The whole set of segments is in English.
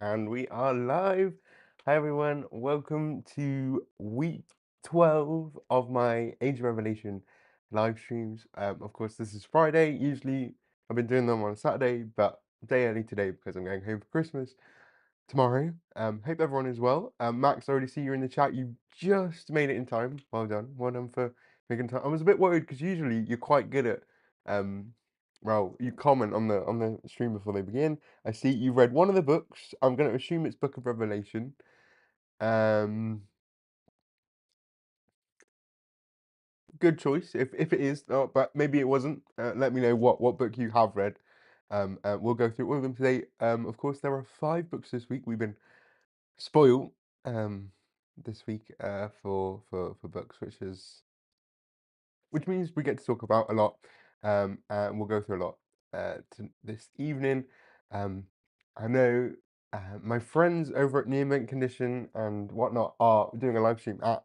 And we are live. Hi everyone, welcome to week 12 of my Age of Revelation live streams. Of course, this is Friday. Usually I've been doing them on Saturday, but a day early today because I'm going home for Christmas tomorrow. Hope everyone is well. Max, I already see you in the chat. You just made it in time. Well done. Well done for making time. I was a bit worried because usually you're quite good at um well, you comment on the stream before they begin. I see you've read one of the books. I'm going to assume it's Book of Revelation. Um, Good choice if it is, but maybe it wasn't. Let me know what book you have read. We'll go through all of them today. Of course, there are 5 books this week. We've been spoiled this week for books, which means we get to talk about a lot, and we'll go through a lot this evening. Um, I know my friends over at Near Mint Condition and whatnot are doing a live stream at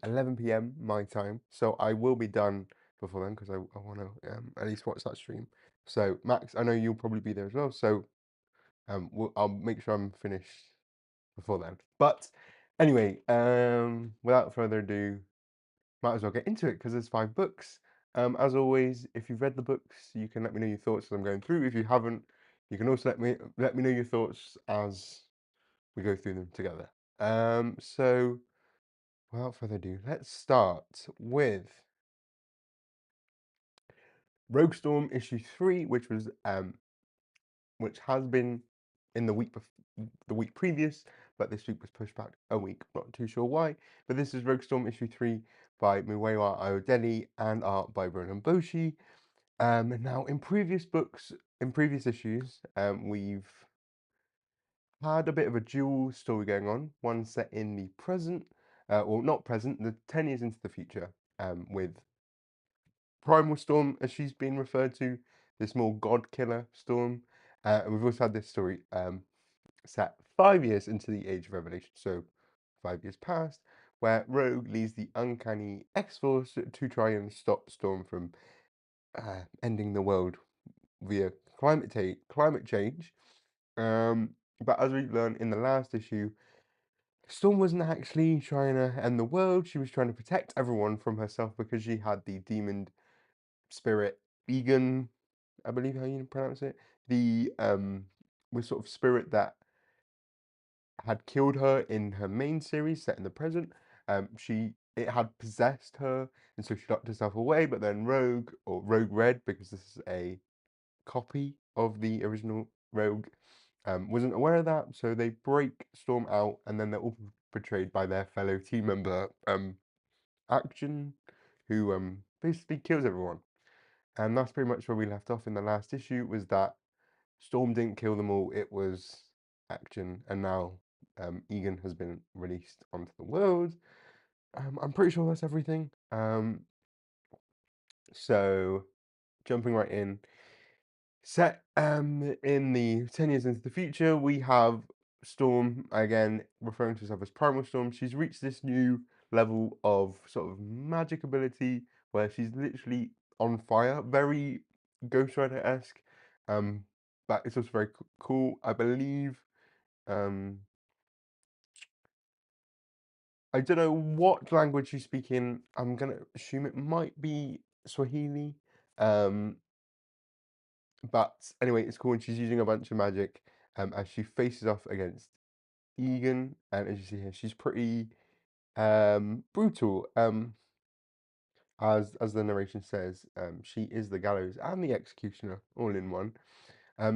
11 p.m. my time, so I will be done before then because I want to at least watch that stream. So Max, I know you'll probably be there as well, so I'll make sure I'm finished before then. But anyway, without further ado, might as well get into it because there's 5 books. As always, if you've read the books, you can let me know your thoughts as I'm going through. If you haven't, you can also let me know your thoughts as we go through them together. So without further ado, let's start with Rogue Storm issue 3, which has been in the week previous, but this week was pushed back a week. Not too sure why, but this is Rogue Storm issue 3 by Muewa Ayodele and art by Ronan Boshi. Now, in previous issues, we've had a bit of a dual story going on. One set in the present, or not present, the 10 years into the future, with Primal Storm, as she's been referred to, this more god killer Storm. And we've also had this story set 5 years into the Age of Revelation, so 5 years past, where Rogue leads the uncanny X-Force to try and stop Storm from ending the world via climate change. But as we learned in the last issue, Storm wasn't actually trying to end the world. She was trying to protect everyone from herself because she had the demon spirit Egan, I believe how you pronounce it. The sort of spirit that had killed her in her main series set in the present. It had possessed her, and so she locked herself away. But then Rogue, or Rogue Red, because this is a copy of the original Rogue, wasn't aware of that, so they break Storm out, and then they're all betrayed by their fellow team member, Action, who basically kills everyone. And that's pretty much where we left off in the last issue, was that Storm didn't kill them all, it was Action, and now Egan has been released onto the world. I'm pretty sure that's everything. So jumping right in, set in the 10 years into the future, we have Storm, again referring to herself as Primal Storm. She's reached this new level of sort of magic ability where she's literally on fire, very Ghost Rider-esque, but it's also very cool. I believe, I don't know what language she's speaking. I'm gonna assume it might be Swahili. Um, But anyway, it's cool, and she's using a bunch of magic as she faces off against Egan. And as you see here, she's pretty brutal. As the narration says, she is the gallows and the executioner all in one.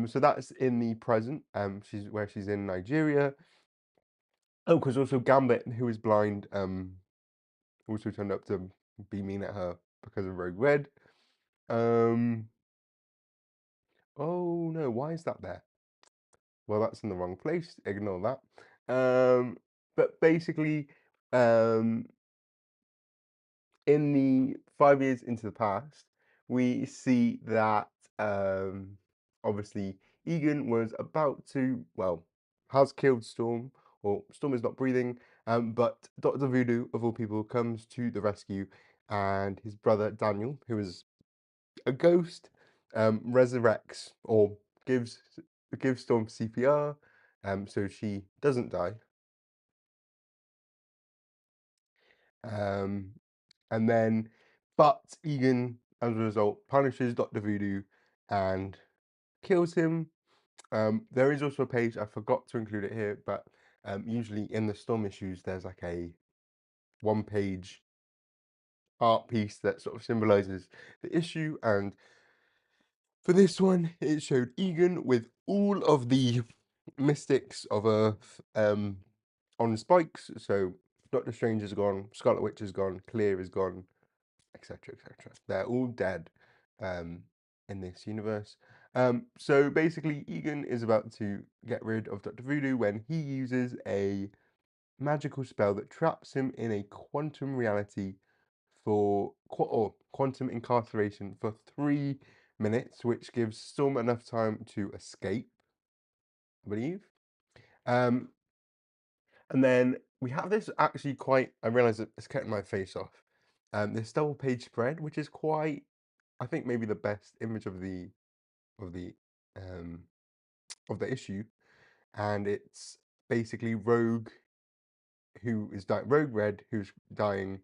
So that's in the present. She's in Nigeria. Oh, because also Gambit, who is blind, also turned up to be mean at her because of Rogue Red. Oh no, why is that there? Well, that's in the wrong place. Ignore that. But basically, um, in the 5 years into the past, we see that obviously Egan was about to, well, has killed Storm, or Storm is not breathing, but Dr. Voodoo, of all people, comes to the rescue, and his brother Daniel, who is a ghost, resurrects or gives Storm CPR, So she doesn't die. Um, and then, but Egan, as a result, punishes Dr. Voodoo and kills him. There is also a page, I forgot to include it here, but usually in the Storm issues, there's like a one-page art piece that sort of symbolizes the issue. And for this one, it showed Egan with all of the mystics of Earth on spikes. So Doctor Strange is gone, Scarlet Witch is gone, Clear is gone, etc., etc. They're all dead um, in this universe. So basically, Egan is about to get rid of Dr. Voodoo when he uses a magical spell that traps him in a quantum reality for or quantum incarceration for 3 minutes, which gives Storm enough time to escape, I believe. Um, and then we have this actually quite. I realise it's cutting my face off. This double page spread, which is quite, I think, maybe the best image of the um of the issue, and it's basically Rogue Red, who's dying,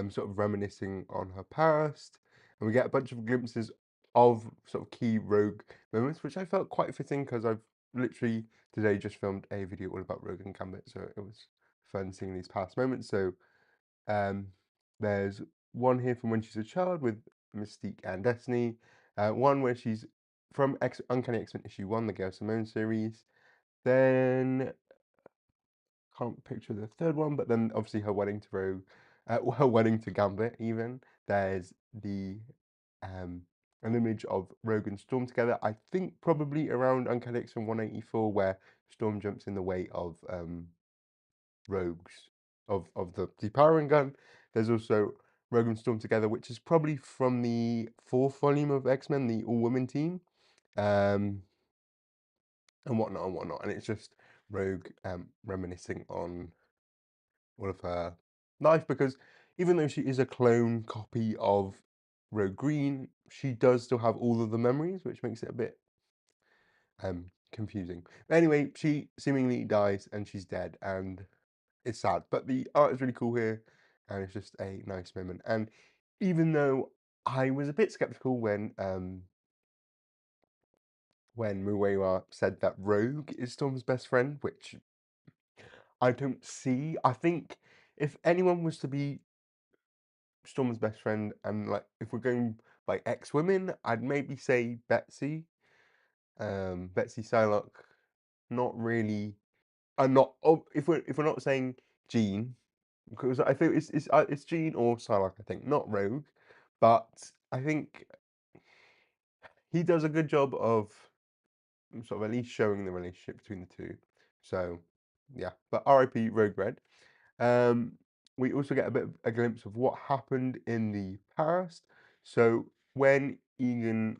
sort of reminiscing on her past, and we get a bunch of glimpses of sort of key Rogue moments, which I felt quite fitting because I've literally today just filmed a video all about Rogue and Gambit, so it was fun seeing these past moments. So um, there's one here from when she's a child with Mystique and Destiny, one where she's from Uncanny X-Men issue 1, the Gail Simone series. Then can't picture the third one, but then obviously her wedding to Rogue, her wedding to Gambit even. There's the an image of Rogue and Storm together. I think probably around Uncanny X-Men 184, where Storm jumps in the way of Rogue's of the depowering gun. There's also Rogue and Storm together, which is probably from the fourth volume of X-Men, the all-women team. And whatnot and whatnot. And it's just Rogue reminiscing on all of her life, because even though she is a clone copy of Rogue Green, she does still have all of the memories, which makes it a bit confusing. But anyway, she seemingly dies and she's dead, and it's sad. But the art is really cool here, and it's just a nice moment. And even though I was a bit skeptical when Muewa said that Rogue is Storm's best friend, which I don't see. I think if anyone was to be Storm's best friend, and like if we're going by ex-women, I'd maybe say Betsy. Betsy Psylocke, not really. I'm not. Oh, if we're not saying Jean, because I think it's Jean or Psylocke. I think not Rogue, but I think he does a good job of sort of at least showing the relationship between the two. So yeah, but R.I.P. Rogue Red. Um, we also get a glimpse of what happened in the past. So when Egan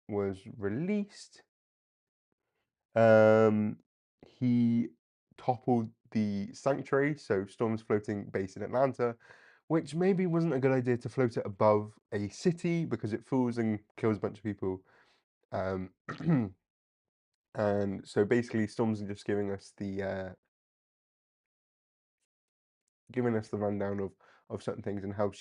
was released, um, he toppled the Sanctuary, so Storm's floating base in Atlanta, which maybe wasn't a good idea to float it above a city because it fools and kills a bunch of people. Um, and so basically, Storm's just giving us the rundown of certain things and how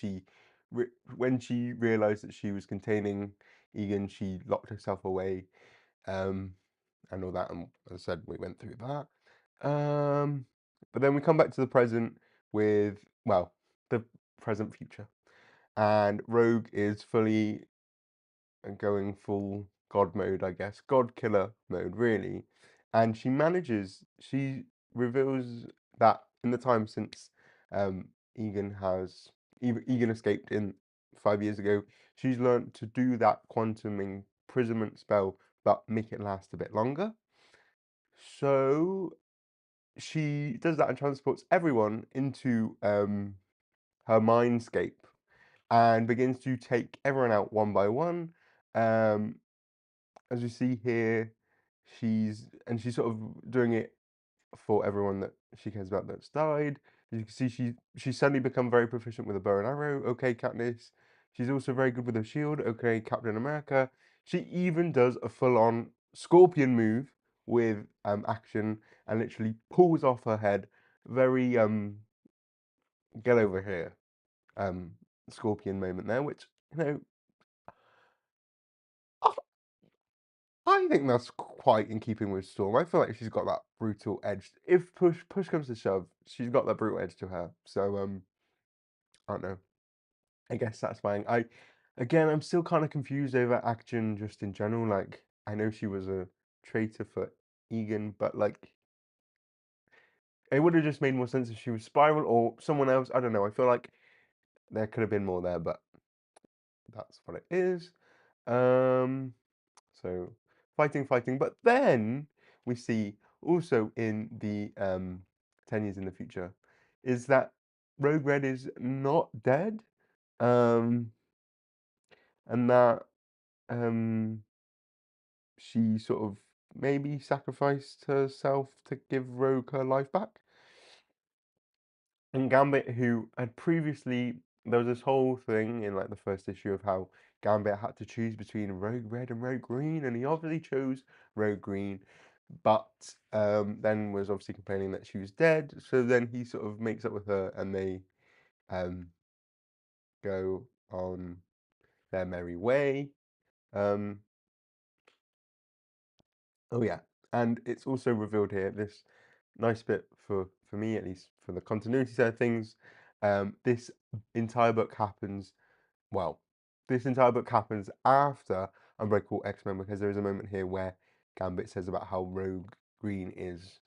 when she realized that she was containing Egan, she locked herself away, um, and all that. And as I said, we went through that. But then we come back to the present with, well, the present future, and Rogue is fully going full god mode, I guess, god killer mode, really. And she reveals that in the time since um, Egan has, Egan escaped in 5 years ago, she's learned to do that quantum imprisonment spell, but make it last a bit longer. So she does that and transports everyone into her mindscape and begins to take everyone out one by one. Um, as you see here, she's sort of doing it for everyone that she cares about that's died. As you can see, she's suddenly become very proficient with a bow and arrow. Okay, Katniss. She's also very good with a shield. Okay, Captain America. She even does a full-on scorpion move with action and literally pulls off her head. Very get over here um Scorpion moment there, which I, I think that's quite in keeping with Storm. I feel like she's got that brutal edge. If push comes to shove, she's got that brutal edge to her. So I don't know. I guess satisfying. I'm still kind of confused over action just in general. Like, I know she was a traitor for Egan, but like, it would have just made more sense if she was Spiral or someone else. I don't know. I feel like there could have been more there, but that's what it is. Um, so fighting, but then we see also in the 10 years in the future is that Rogue Red is not dead. Um, and that um she sort of maybe sacrificed herself to give Rogue her life back. And Gambit, who had previously, there was this whole thing in like the first issue of how Gambit had to choose between Rogue Red and Rogue Green, and he obviously chose Rogue Green, but then was obviously complaining that she was dead. So then he sort of makes up with her, and they um, go on their merry way. Um, oh yeah, and it's also revealed here this nice bit for me at least for the continuity side of things. This entire book happens well. This entire book happens after Unbreakable X-Men because there is a moment here where Gambit says about how Rogue Green is,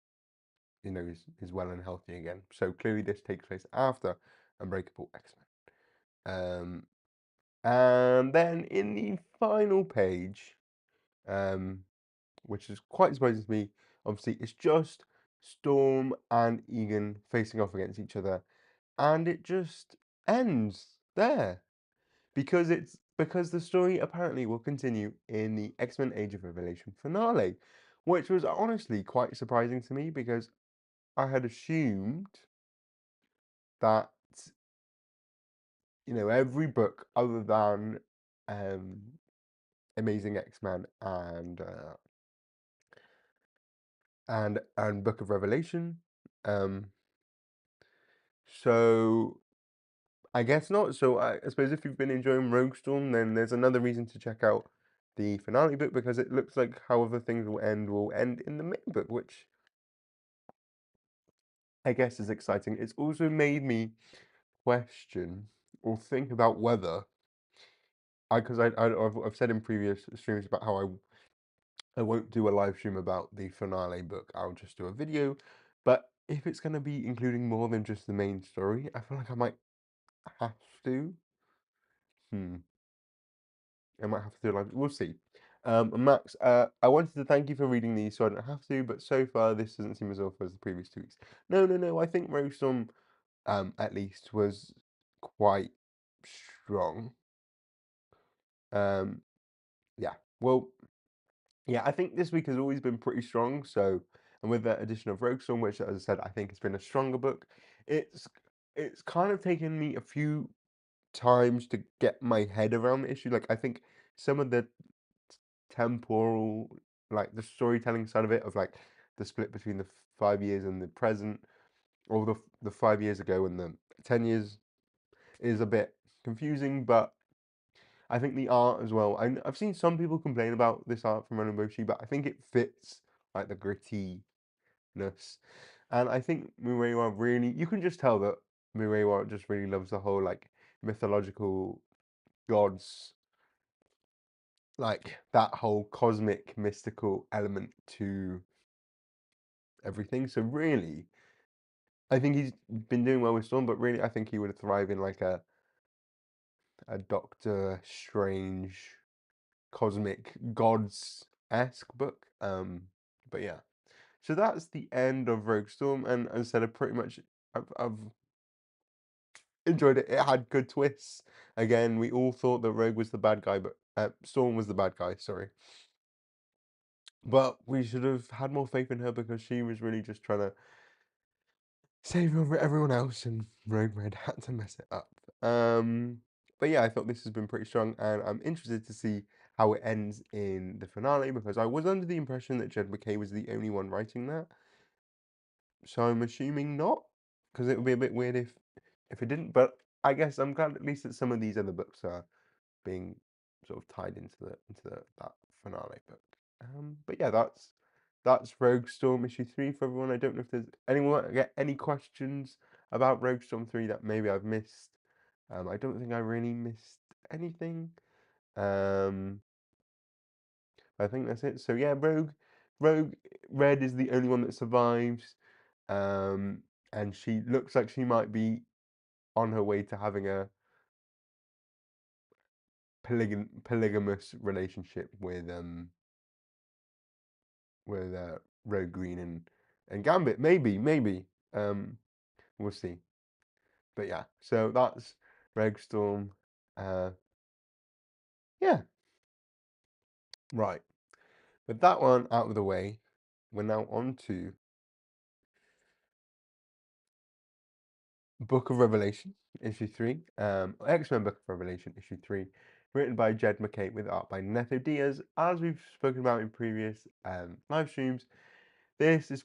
is well and healthy again. So clearly this takes place after Unbreakable X-Men. And then in the final page, um, which is quite surprising to me. Obviously, it's just Storm and Egan facing off against each other, and it just ends there because the story apparently will continue in the X-Men Age of Revelation finale, which was honestly quite surprising to me because I had assumed that every book other than um, Amazing X-Men and Book of Revelation. Um, so I guess not. So I suppose if you've been enjoying Rogue Storm, then there's another reason to check out the finale book because it looks like however things will end in the main book, which I guess is exciting. It's also made me question or think about whether because I've said in previous streams about how I won't do a live stream about the finale book. I'll just do a video. But if it's going to be including more than just the main story, I feel like I might have to. Hmm. I might have to do a live. We'll see. Max, I wanted to thank you for reading these, so I don't have to. But so far, this doesn't seem as awful as the previous 2 weeks. No, no, no. I think Roastorm, at least, was quite strong. Um, yeah. Well, yeah. I think this week has always been pretty strong. So, and with the addition of Roastorm, which, as I said, I think has been a stronger book. It's it's kind of taken me a few times to get my head around the issue. Like I think some of the temporal, like the storytelling side of it, of like the split between the 5 years and the present, or the 5 years ago and the 10 years, is a bit confusing. But I think the art as well. I've seen some people complain about this art from Ronoboshi, but I think it fits like the grittiness, and I think Murewa really, you can just tell that Murewa just really loves the whole like mythological gods, like that whole cosmic mystical element to everything. So really, I think he's been doing well with Storm, but really, I think he would thrive in like a Doctor Strange cosmic gods-esque book. But yeah, so that's the end of Rogue Storm, and as I said, I pretty much I've enjoyed it. It had good twists. Again, we all thought that Rogue was the bad guy, but Storm was the bad guy. Sorry. But we should have had more faith in her because she was really just trying to save over everyone else, and Rogue Red had to mess it up. But yeah, I thought this has been pretty strong, and I'm interested to see how it ends in the finale, because I was under the impression that Jed MacKay was the only one writing that. So I'm assuming not, because it would be a bit weird if it didn't. But I guess I'm glad at least that some of these other books are being sort of tied into that finale book. But yeah, that's Rogue Storm issue 3 for everyone. I don't know if there's anyone get any questions about Rogue Storm 3 that maybe I've missed. I don't think I really missed anything. I think that's it. So yeah, Rogue Red is the only one that survives. Um, and she looks like she might be on her way to having a polygamous relationship with Rogue Green and Gambit. Maybe. Um, we'll see. But yeah, so that's Rogue Storm. Uh, yeah, right. With that one out of the way, we're now on to Book of Revelation, issue 3. X-Men Book of Revelation, issue 3. Written by Jed MacKay with art by Neto Diaz. As we've spoken about in previous live streams, this is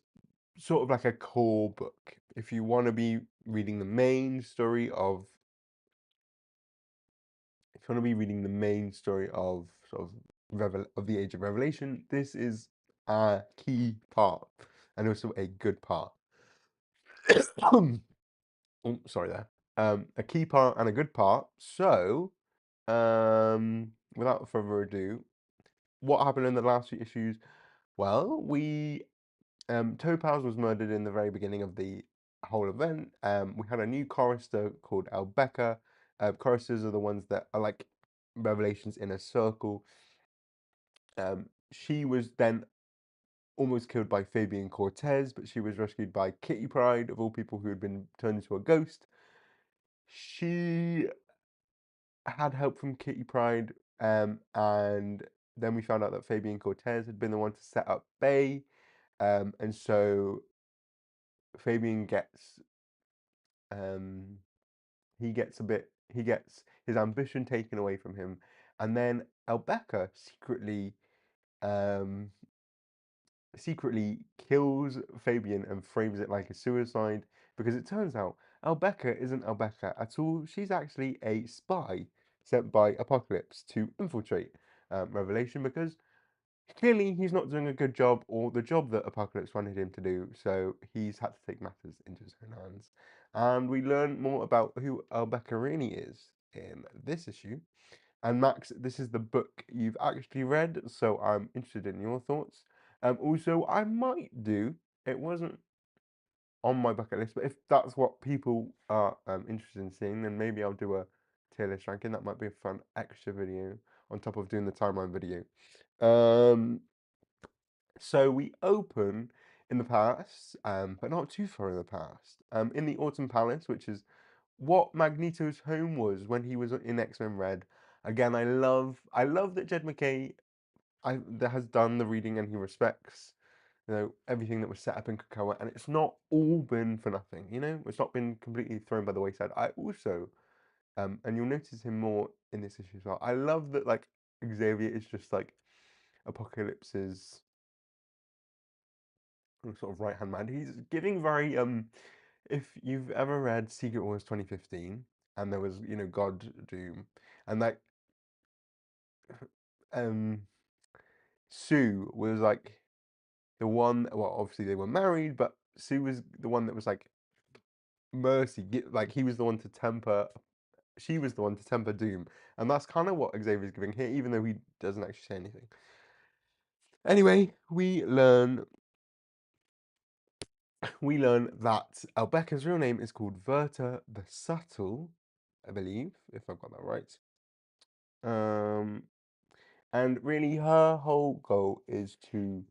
sort of like a core book. If you want to be reading the main story of if you want to be reading the main story of sort of of the Age of Revelation, this is a key part and also a good part. Oh, sorry there. A key part and a good part. So, without further ado, what happened in the last few issues? Well, Topaz was murdered in the very beginning of the whole event. We had a new chorister called Albeca. Choristers are the ones that are like revelations in a circle. She was then almost killed by Fabian Cortez, but she was rescued by Kitty Pryde, of all people, who had been turned into a ghost. She had help from Kitty Pryde, and then we found out that Fabian Cortez had been the one to set up Bay, and so Fabian gets um, he gets his ambition taken away from him, and then Albeca um, secretly kills Fabian and frames it like a suicide, because it turns out Albeca isn't Albeca at all. She's actually a spy sent by Apocalypse to infiltrate Revelation, because clearly he's not doing a good job, or the job that Apocalypse wanted him to do, so he's had to take matters into his own hands. And we learn more about who Albeca really is in this issue. And Max, this is the book you've actually read, so I'm interested in your thoughts. Also, I might do, it wasn't on my bucket list, but if that's what people are interested in seeing, then maybe I'll do a tier list ranking. That might be a fun extra video on top of doing the timeline video. So we open in the past, but not too far in the past, in the Autumn Palace, which is what Magneto's home was when he was in X-Men Red. Again, I love that Jed MacKay that has done the reading, and he respects, everything that was set up in Krakoa, and it's not all been for nothing. It's not been completely thrown by the wayside. I also, and you'll notice him more in this issue as well. I love that, like, Xavier is just like Apocalypse's sort of right hand man. He's giving very if you've ever read Secret Wars 2015, and there was, God Doom, and like um Sue was like the one, well, obviously they were married, but Sue was the one that was like mercy, like he was the one to temper, she was the one to temper Doom, and that's kind of what Xavier's giving here, even though he doesn't actually say anything. Anyway, we learn that Albeca's real name is called Verta the Subtle, I believe, if I've got that right. Um, and really her whole goal is to,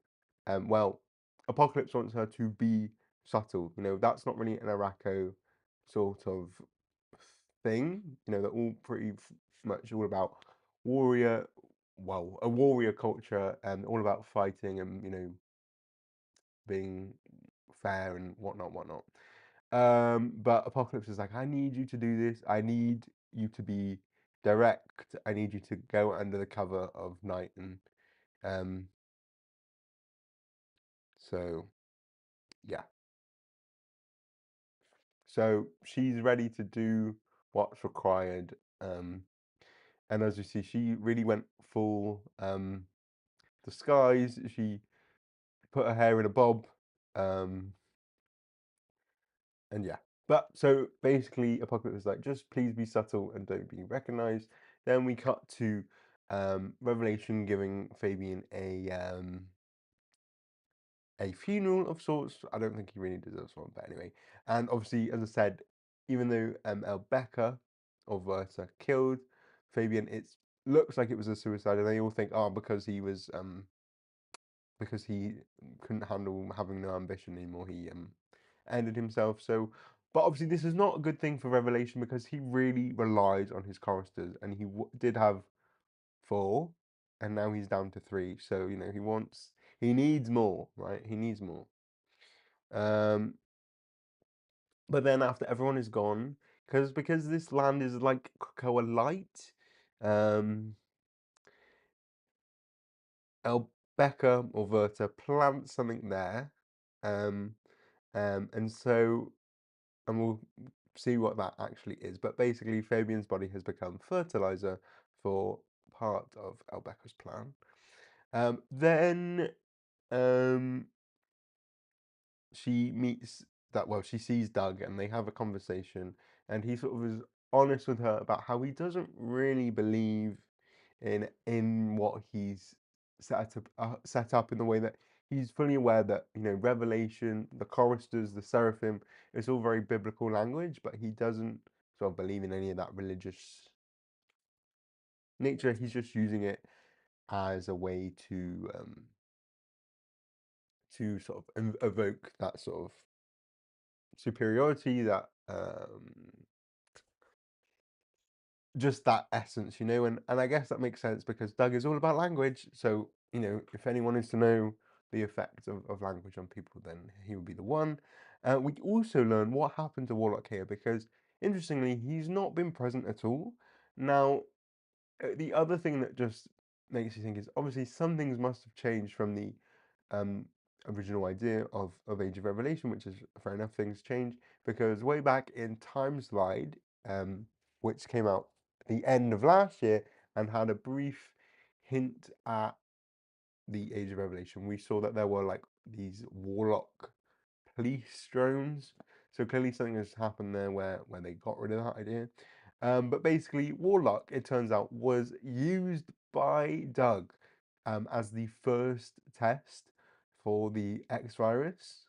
well, Apocalypse wants her to be subtle. That's not really an Araco sort of thing. They're all pretty much all about warrior, well, a warrior culture, and all about fighting and, being fair and whatnot. But Apocalypse is like, I need you to do this. I need you to be direct. I need you to go under the cover of night, and um, so yeah. So she's ready to do what's required. And as you see, she really went full disguise. She put her hair in a bob. Um, and yeah. But so basically, Apocalypse was like, just please be subtle and don't be recognized. Then we cut to Revelation giving Fabian a funeral of sorts. I don't think he really deserves one, but anyway. And obviously, as I said, even though Elbeka or Verta killed Fabian, it looks like it was a suicide, and they all think, oh, because he couldn't handle having no ambition anymore, he ended himself. So, but obviously, this is not a good thing for Revelation because he really relies on his choristers, and he did have four, and now he's down to three. So he needs more, right? He needs more. Um, but then after everyone is gone, because this land is like Krakoa light, um, Elbeka or Verta plants something there, um, and so and we'll see what that actually is. But basically, Fabian's body has become fertilizer for part of Elbeka's plan. Then um, she meets she sees Doug and they have a conversation, and he sort of is honest with her about how he doesn't really believe in what he's set up in the way that he's fully aware that Revelation, the choristers, the seraphim, it's all very biblical language, but he doesn't sort of believe in any of that religious nature. He's just using it as a way to sort of evoke that sort of superiority, that just that essence, and I guess that makes sense because Doug is all about language. So, if anyone is to know the effect of language on people, then he would be the one. We also learn what happened to Warlock here because, interestingly, he's not been present at all. Now, the other thing that just makes you think is obviously some things must have changed from the um, original idea of Age of Revelation, which is fair enough, things change because way back in Time Slide, which came out at the end of last year and had a brief hint at the Age of Revelation, we saw that there were like these warlock police drones. So clearly something has happened there where they got rid of that idea. But basically, Warlock, it turns out, was used by Doug as the first test for the X virus.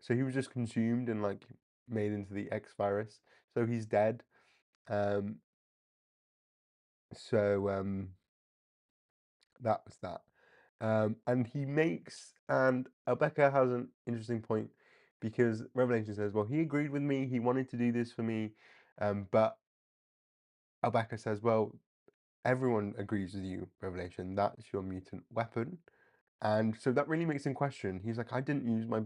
So he was just consumed and like made into the X virus. So he's dead. Um, so that was that. And he makes, and Albecca has an interesting point because Revelation says, well, he agreed with me, he wanted to do this for me, but Albecca says, well, everyone agrees with you, Revelation, that's your mutant weapon. And so that really makes him question. He's like, I didn't use my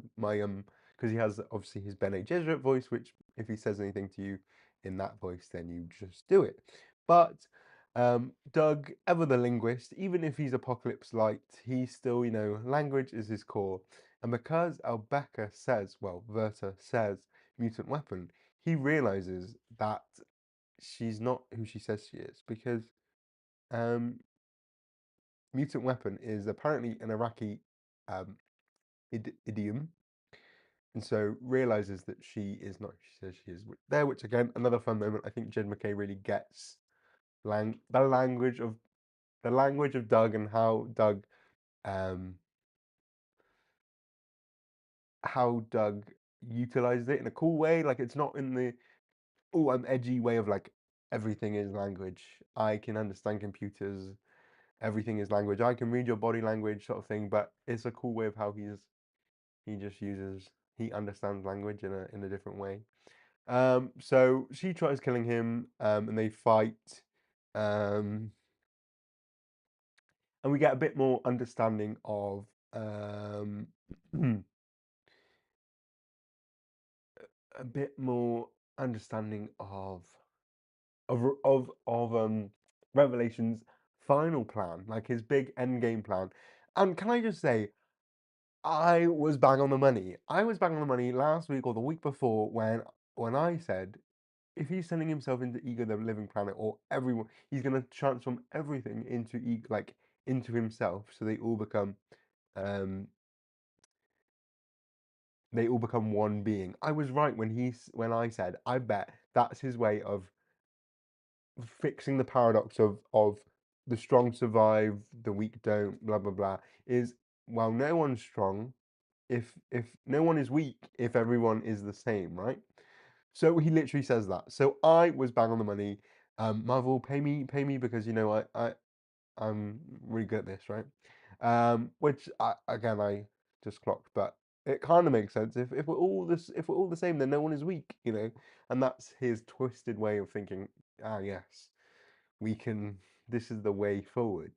because he has obviously his Bene Gesserit voice, which if he says anything to you in that voice, then you just do it. But Doug, ever the linguist, even if he's Apocalypse Light, he's still, language is his core. And because Albecca says, well, Verta says mutant weapon, he realizes that she's not who she says she is because um mutant weapon is apparently an Iraqi um, idiom, and so realizes that she is not who she says she is. There, which again, another fun moment. I think Jed McKay really gets the language of Doug and um, how Doug utilizes it in a cool way. Like it's not in the I'm edgy way of like everything is language. I can understand computers. Everything is language. I can read your body language, sort of thing. But it's a cool way of how he understands language in a different way. So she tries killing him, and they fight. Um, and we get a bit more understanding of a bit more understanding of of Revelation's final plan, like his big end game plan. And can I just say, I was bang on the money. I was bang on the money last week or the week before when I said if he's sending himself into Ego the Living Planet or everyone, he's gonna transform everything into into himself, so um they all become one being. I was right when I said I bet that's his way of fixing the paradox of the strong survive, the weak don't, blah blah blah. Is well, no one's strong if no one is weak if everyone is the same, right? So he literally says that. So I was bang on the money. Marvel, pay me because you know I'm really good at this, right? Which again I just clocked, but it kind of makes sense if we're all the same, then no one is weak, you know, and that's his twisted way of thinking. Ah, yes, we can. This is the way forward.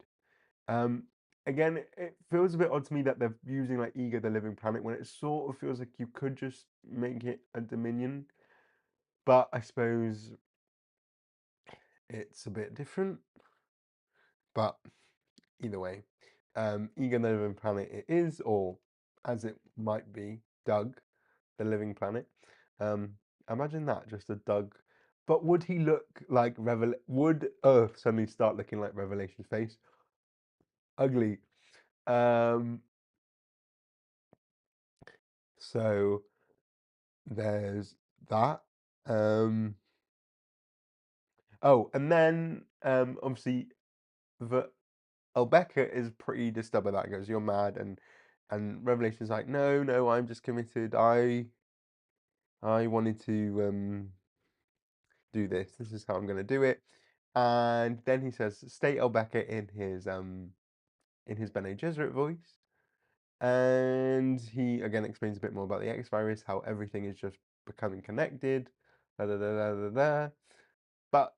Um, Again, it feels a bit odd to me that they're using like Ego the Living Planet when it sort of feels like you could just make it a Dominion, but I suppose it's a bit different. But either way, Ego the Living Planet it is, or as it might be, Doug the Living Planet. Um, Imagine that, just a Doug. But would he look like Would Earth suddenly start looking like Revelation's face? Ugly. Um, so there's that. Um, oh, and then obviously the Albecca is pretty disturbed by that. Goes, you're mad, and Revelation's like, no, no, I'm just committed. I wanted to do this. This is how I'm gonna do it. And then he says, state Albecca in his Bene Gesserit voice. And he again explains a bit more about the X virus, how everything is just becoming connected. Da, da, da, da, da, da. But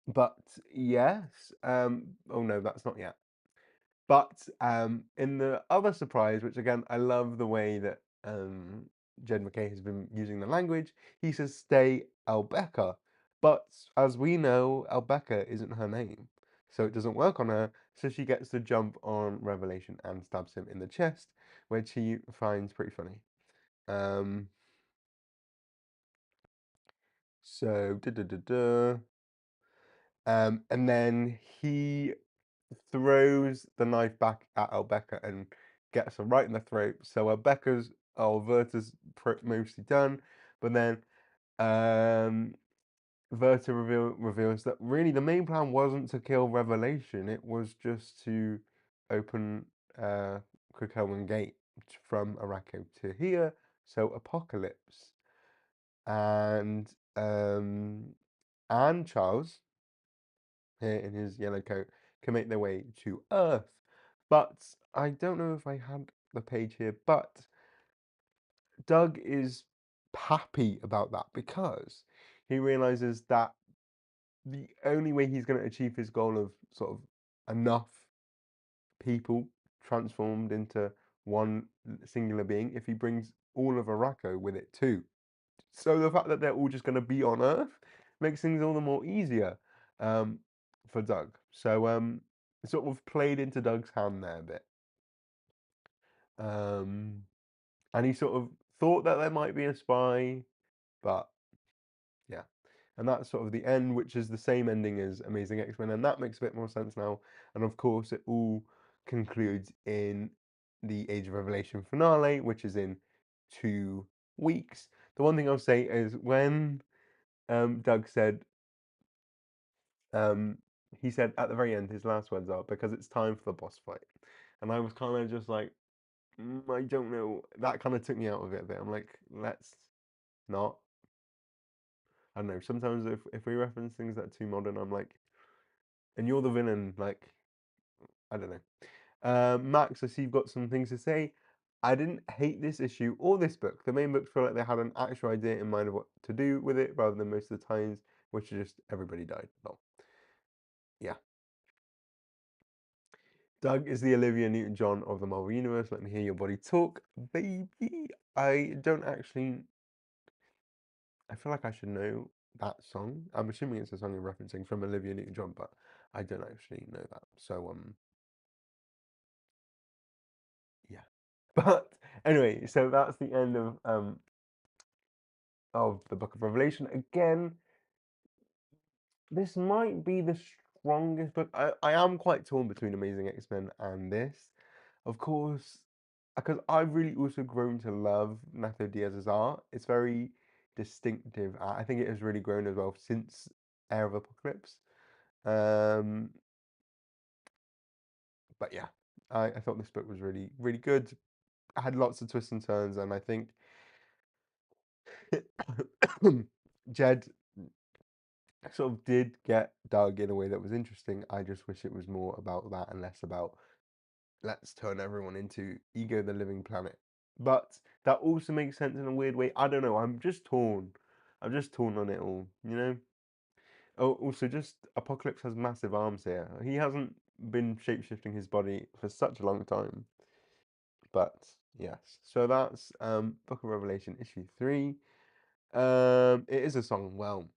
but yes. Oh no, that's not yet. But in the other surprise, which again I love the way that Jed McKay has been using the language, he says stay Albecca. But as we know, Albecca isn't her name. So it doesn't work on her. So she gets to jump on Revelation and stabs him in the chest, which he finds pretty funny. Um, so da da da da. And then he throws the knife back at Albecca and gets her right in the throat. So Verta's mostly done, but then um, reveals that really the main plan wasn't to kill Revelation. It was just to open Krakoan Gate from Arakko to here. So Apocalypse and um, and Charles here in his yellow coat can make their way to Earth. But I don't know if I had the page here, but Doug is happy about that because he realizes that the only way he's going to achieve his goal of sort of enough people transformed into one singular being if he brings all of Arakko with it too. So the fact that they're all just going to be on Earth makes things all the more easier um, for Doug. So it sort of played into Doug's hand there a bit. Um, and he sort of thought that there might be a spy, but yeah. And that's sort of the end, which is the same ending as Amazing X-Men, and that makes a bit more sense now. And of course, it all concludes in the Age of Revelation finale, which is in 2 weeks. The one thing I'll say is when Doug said, um, he said at the very end, his last words are, because it's time for the boss fight. And I was kind of just like, I don't know. That kind of took me out of it a bit. I'm like, let's not. I don't know. Sometimes if we reference things that are too modern, I'm like, and you're the villain. Like, I don't know. Max, I see you've got some things to say. I didn't hate this issue or this book. The main books feel like they had an actual idea in mind of what to do with it, rather than most of the times, which is just everybody died. No, yeah. Doug is the Olivia Newton-John of the Marvel Universe. Let me hear your body talk, baby. I don't actually. I feel like I should know that song. I'm assuming it's a song you're referencing from Olivia Newton-John, but I don't actually know that. So yeah. But anyway, so that's the end of the Book of Revelation. Again, this might be the strongest book. I am quite torn between Amazing X-Men and this. Of course, because I've really also grown to love Nato Diaz's art. It's very distinctive. I think it has really grown as well since Era of Apocalypse. Um, but yeah, I thought this book was really, really good. I had lots of twists and turns, and I think Jed sort of did get dug in a way that was interesting. I just wish it was more about that and less about let's turn everyone into Ego the Living Planet. But that also makes sense in a weird way. I don't know. I'm just torn. I'm just torn on it all, you know? Oh, also, just Apocalypse has massive arms here. He hasn't been shapeshifting his body for such a long time. But yes. So that's Book of Revelation issue 3. It is a song. Well,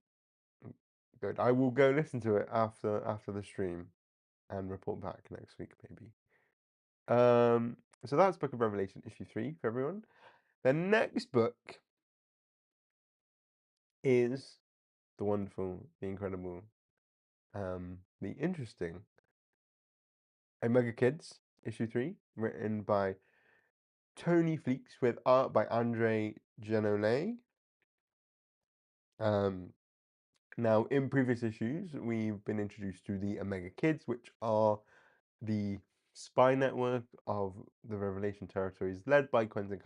good. I will go listen to it after the stream and report back next week maybe. So that's Book of Revelation issue 3 for everyone. The next book is the wonderful, the incredible, the interesting Omega Kids issue 3, written by Tony Fleeks with art by Andre Genole. Um, Now, in previous issues, we've been introduced to the Omega Kids, which are the spy network of the Revelation territories, led by Quentin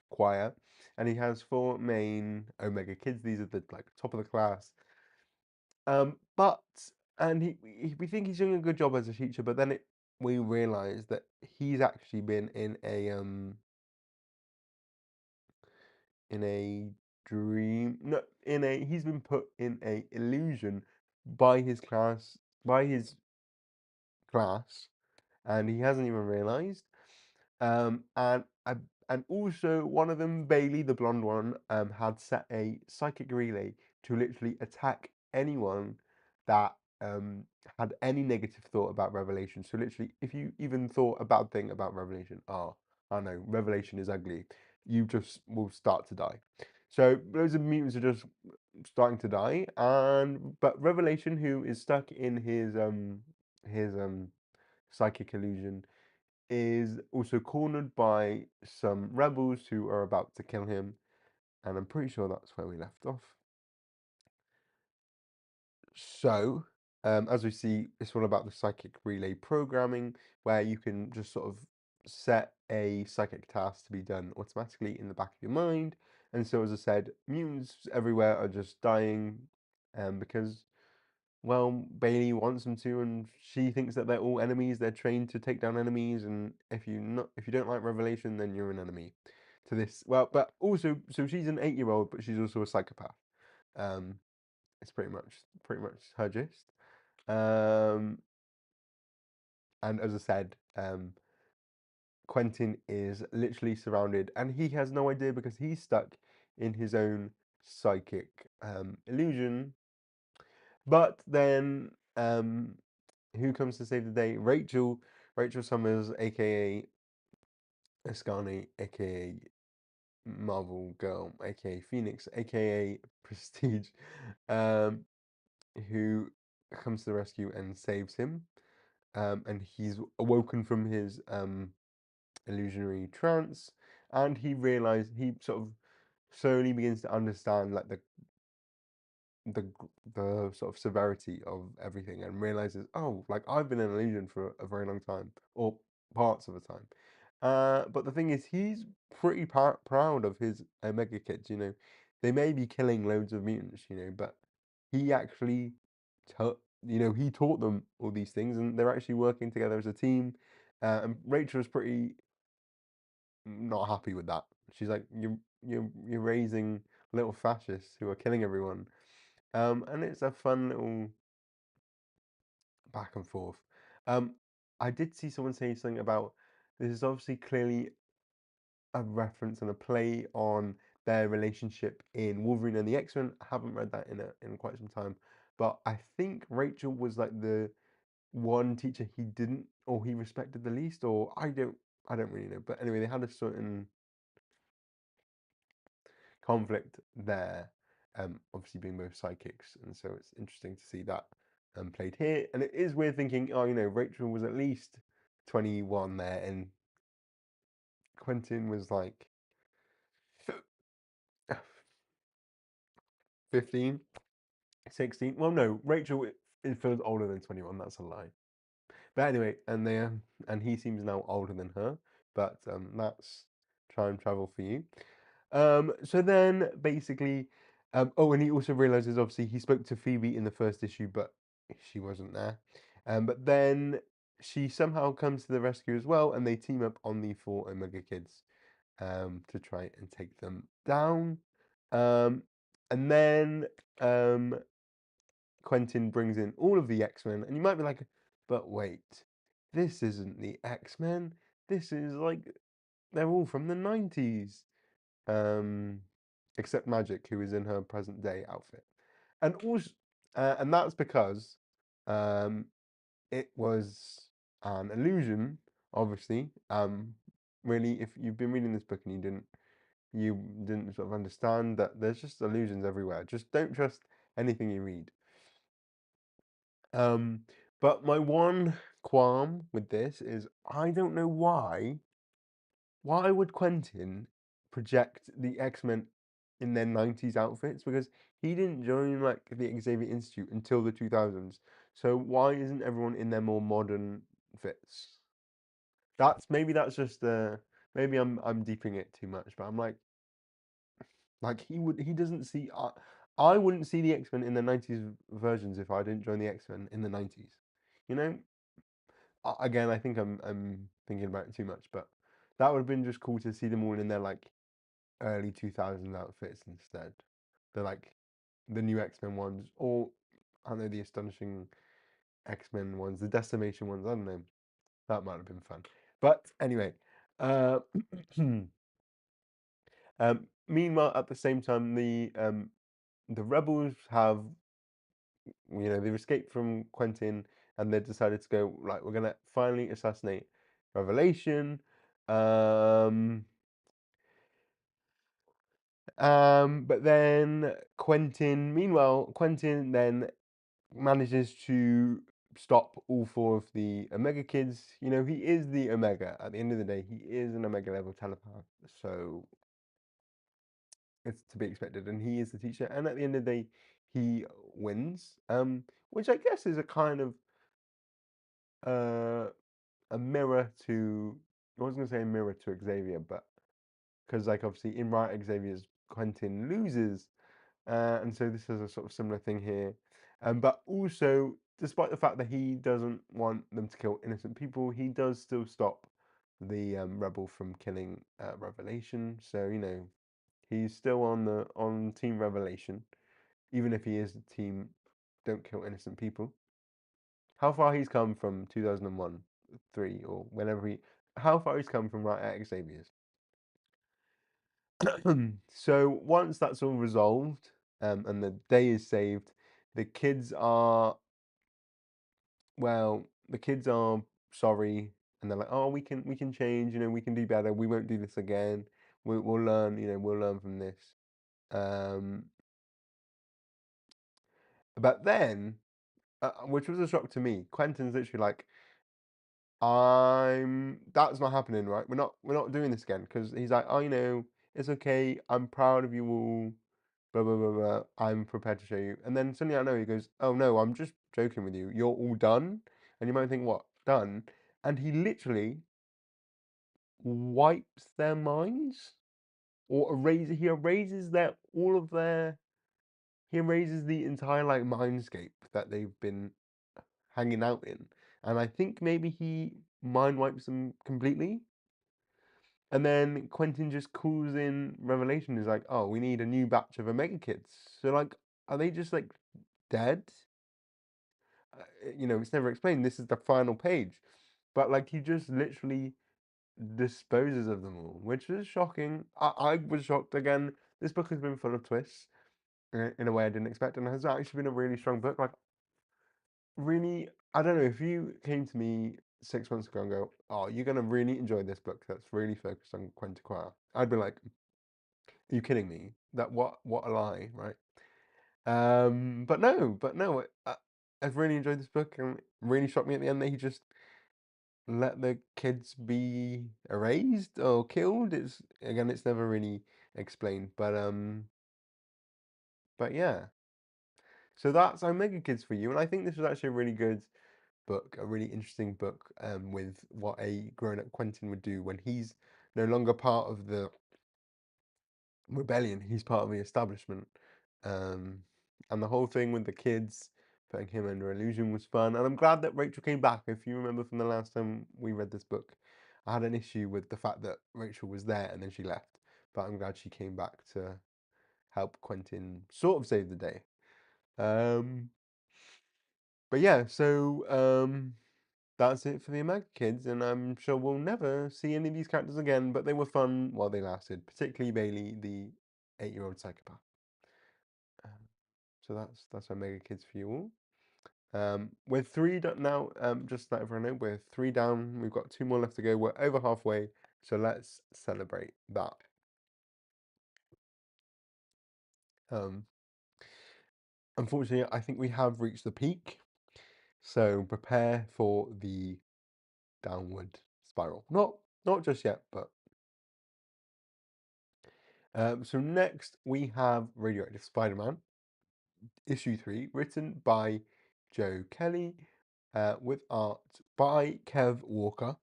Quire, and he has 4 main Omega Kids. These are the like top of the class. But and we think he's doing a good job as a teacher, but then we realize that he's actually been in a dream. No, he's been put in a illusion by his class, and he hasn't even realized. Um, and I, and also one of them, Bailey, the blonde one, had set a psychic relay to literally attack anyone that had any negative thought about Revelation. So literally, if you even thought a bad thing about Revelation, I know Revelation is ugly, you just will start to die. So loads of mutants are just starting to die, and but Revelation, who is stuck in his psychic illusion, is also cornered by some rebels who are about to kill him, and I'm pretty sure that's where we left off. So, as we see, it's all about the psychic relay programming, where you can just sort of set a psychic task to be done automatically in the back of your mind. And so, as I said, mutants everywhere are just dying, because well, Bailey wants them to, and she thinks that they're all enemies. They're trained to take down enemies, and if you don't like Revelation, then you're an enemy to this. Well, but also, so she's an 8-year-old, but she's also a psychopath. Um, it's pretty much her gist. Um, and as I said, Quentin is literally surrounded, and he has no idea because he's stuck in his own psychic illusion. But then, who comes to save the day? Rachel Summers, aka Ascani, aka Marvel Girl, aka Phoenix, aka Prestige, um, who comes to the rescue and saves him. And he's awoken from his illusionary trance, and he sort of slowly begins to understand like the sort of severity of everything, and realizes, oh, like I've been in an illusion for a very long time, or parts of the time. But the thing is, he's pretty proud of his Omega Kids. They may be killing loads of mutants, but he actually, he taught them all these things, and they're actually working together as a team. And Rachel's pretty not happy with that. She's like, you're raising little fascists who are killing everyone. And it's a fun little back and forth. Um, I did see someone say something about this is obviously clearly a reference and a play on their relationship in Wolverine and the X-Men. I haven't read that in quite some time, but I think Rachel was like the one teacher he didn't or he respected the least, or I don't really know. But anyway, they had a certain conflict there, obviously being both psychics, and so it's interesting to see that played here. And it is weird thinking, oh, Rachel was at least 21 there, and Quentin was like 15, 16. Well, no, Rachel it feels older than 21. That's a lie. But anyway, and he seems now older than her. But that's time travel for you. So then basically, oh, and he also realizes obviously he spoke to Phoebe in the first issue, but she wasn't there. But then she somehow comes to the rescue as well, and they team up on the four Omega Kids to try and take them down. And then Quentin brings in all of the X-Men, and you might be like, but wait, this isn't the X-Men. This is like they're all from the 90s. Except Magic, who is in her present day outfit. And also and that's because um it was an illusion, obviously. Really, if you've been reading this book and you didn't sort of understand that there's just illusions everywhere. Just don't trust anything you read. Um, but my one qualm with this is I don't know why would Quentin project the X-Men in their 90s outfits? Because he didn't join like the Xavier Institute until the 2000s. So why isn't everyone in their more modern fits? That's just maybe I'm deeping it too much, but I'm like he doesn't see I wouldn't see the X-Men in the 90s versions if I didn't join the X-Men in the 90s. You know? Again, I think I'm thinking about it too much, but that would have been just cool to see them all in their like early 2000s outfits instead. The like the new X-Men ones, or I don't know, the astonishing X-Men ones, the Decimation ones. I don't know. That might have been fun. But anyway, uh, meanwhile, at the same time, the rebels have they've escaped from Quentin and they've decided to go like we're gonna finally assassinate Revelation. Um, but then meanwhile, Quentin then manages to stop all four of the Omega kids. He is the Omega. At the end of the day, he is an Omega level telepath. So it's to be expected. And he is the teacher. And at the end of the day, he wins. Which I guess is a kind of a mirror to I was gonna say a mirror to Xavier, but because like obviously in Right Xavier's Quentin loses. And so this is a sort of similar thing here. But also, despite the fact that he doesn't want them to kill innocent people, he does still stop the rebel from killing Revelation. So he's still on Team Revelation, even if he is the team Don't Kill Innocent People. How far he's come from 2001, 3, or whenever how far he's come from right at Xavier's. So once that's all resolved, and the day is saved, the kids are the kids are sorry, and they're like, oh, we can change, we can do better, we won't do this again, we'll learn, we'll learn from this. Um, but then, which was a shock to me, Quentin's literally like, that's not happening, right? We're not doing this again because he's like, oh, it's okay. I'm proud of you all. Blah blah blah blah. I'm prepared to show you. And then suddenly I know he goes, oh no, I'm just joking with you. You're all done. And you might think, what done? And he literally wipes their minds or erases. He erases He erases the entire like mindscape that they've been hanging out in. And I think maybe he mind wipes them completely. And then Quentin just calls in Revelation. Is like, oh, we need a new batch of Omega kids. So like, are they just like dead? It's never explained. This is the final page, but like he just literally disposes of them all, which is shocking. I was shocked again this book has been full of twists in a way I didn't expect, and has actually been a really strong book. Like, really, I don't know, if you came to me 6 months ago and go, "Oh, you're gonna really enjoy this book that's really focused on Quentin Quire," I'd be like, "Are you kidding me? That what a lie, right?" But no, I've really enjoyed this book, and it really shocked me at the end that he just let the kids be erased or killed. It's never really explained, but yeah. So that's Omega Kids for you, and I think this was actually a really good book, a really interesting book, with what a grown-up Quentin would do when he's no longer part of the rebellion. He's part of the establishment, um, and the whole thing with the kids putting him under illusion was fun. And I'm glad that Rachel came back. If you remember from the last time we read this book, I had an issue with the fact that Rachel was there and then she left, but I'm glad she came back to help Quentin sort of save the day. Um, but yeah, so that's it for the Omega Kids, and I'm sure we'll never see any of these characters again, but they were fun while they lasted, particularly Bailey, the 8-year-old psychopath. Um, so that's Omega Kids for you all. We're now, just to let everyone know, we're 3 down. We've got 2 more left to go. We're over halfway, so let's celebrate that. Um, Unfortunately, I think we have reached the peak, so prepare for the downward spiral. Not just yet, but so next we have Radioactive Spider-Man, issue 3, written by Joe Kelly, with art by Kev Walker.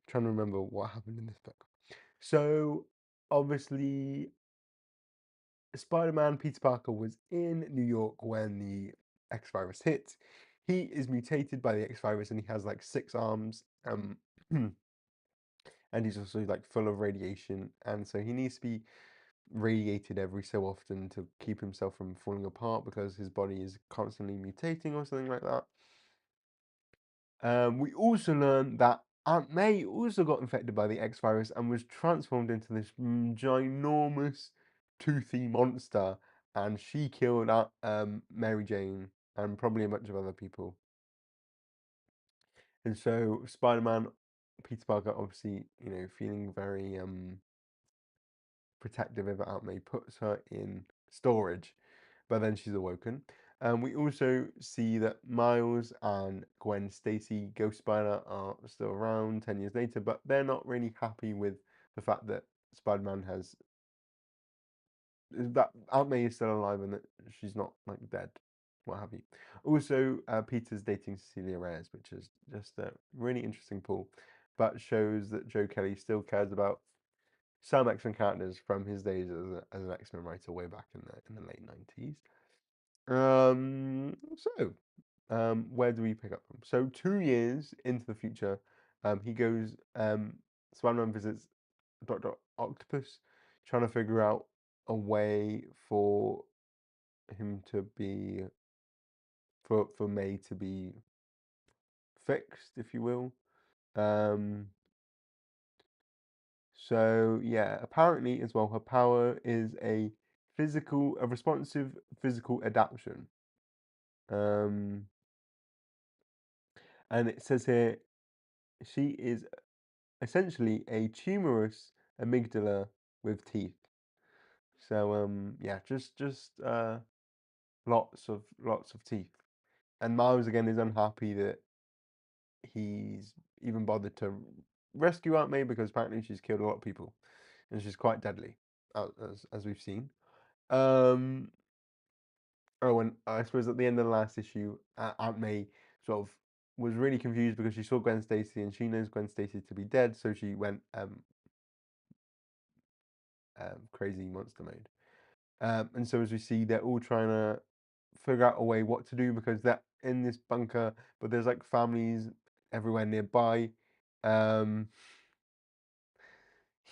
Trying to remember what happened in this book. So obviously, Spider-Man Peter Parker was in New York when the X virus hit. He is mutated by the X virus and he has like 6 arms. And he's also like full of radiation, and so he needs to be radiated every so often to keep himself from falling apart because his body is constantly mutating or something like that. We also learned that Aunt May also got infected by the X virus and was transformed into this ginormous toothy monster, and she killed Mary Jane and probably a bunch of other people. And so Spider-Man, Peter Parker, obviously, feeling very protective of Aunt May, puts her in storage, but then she's awoken. We also see that Miles and Gwen Stacy, Ghost Spider, are still around 10 years later, but they're not really happy with the fact that Spider-Man that Aunt May is still alive and that she's not like dead, what have you. Also, Peter's dating Cecilia Reyes, which is just a really interesting pull, but shows that Joe Kelly still cares about some X-Men characters from his days as an X-Men writer way back in the late 90s. Where do we pick up from? So 2 years into the future, he goes. Spider-Man visits Doctor Octopus, trying to figure out a way for him to be for May to be fixed, if you will. So yeah, apparently as well, her power is a responsive physical adaptation. Um, and it says here she is essentially a tumorous amygdala with teeth. So yeah, just lots of teeth. And Miles again is unhappy that he's even bothered to rescue Aunt May because apparently she's killed a lot of people and she's quite deadly, as we've seen. Um, Oh, and I suppose at the end of the last issue, Aunt May sort of was really confused because she saw Gwen Stacy and she knows Gwen Stacy to be dead, so she went crazy monster mode. And so as we see, they're all trying to figure out a way what to do because they're in this bunker, but there's like families everywhere nearby. Um,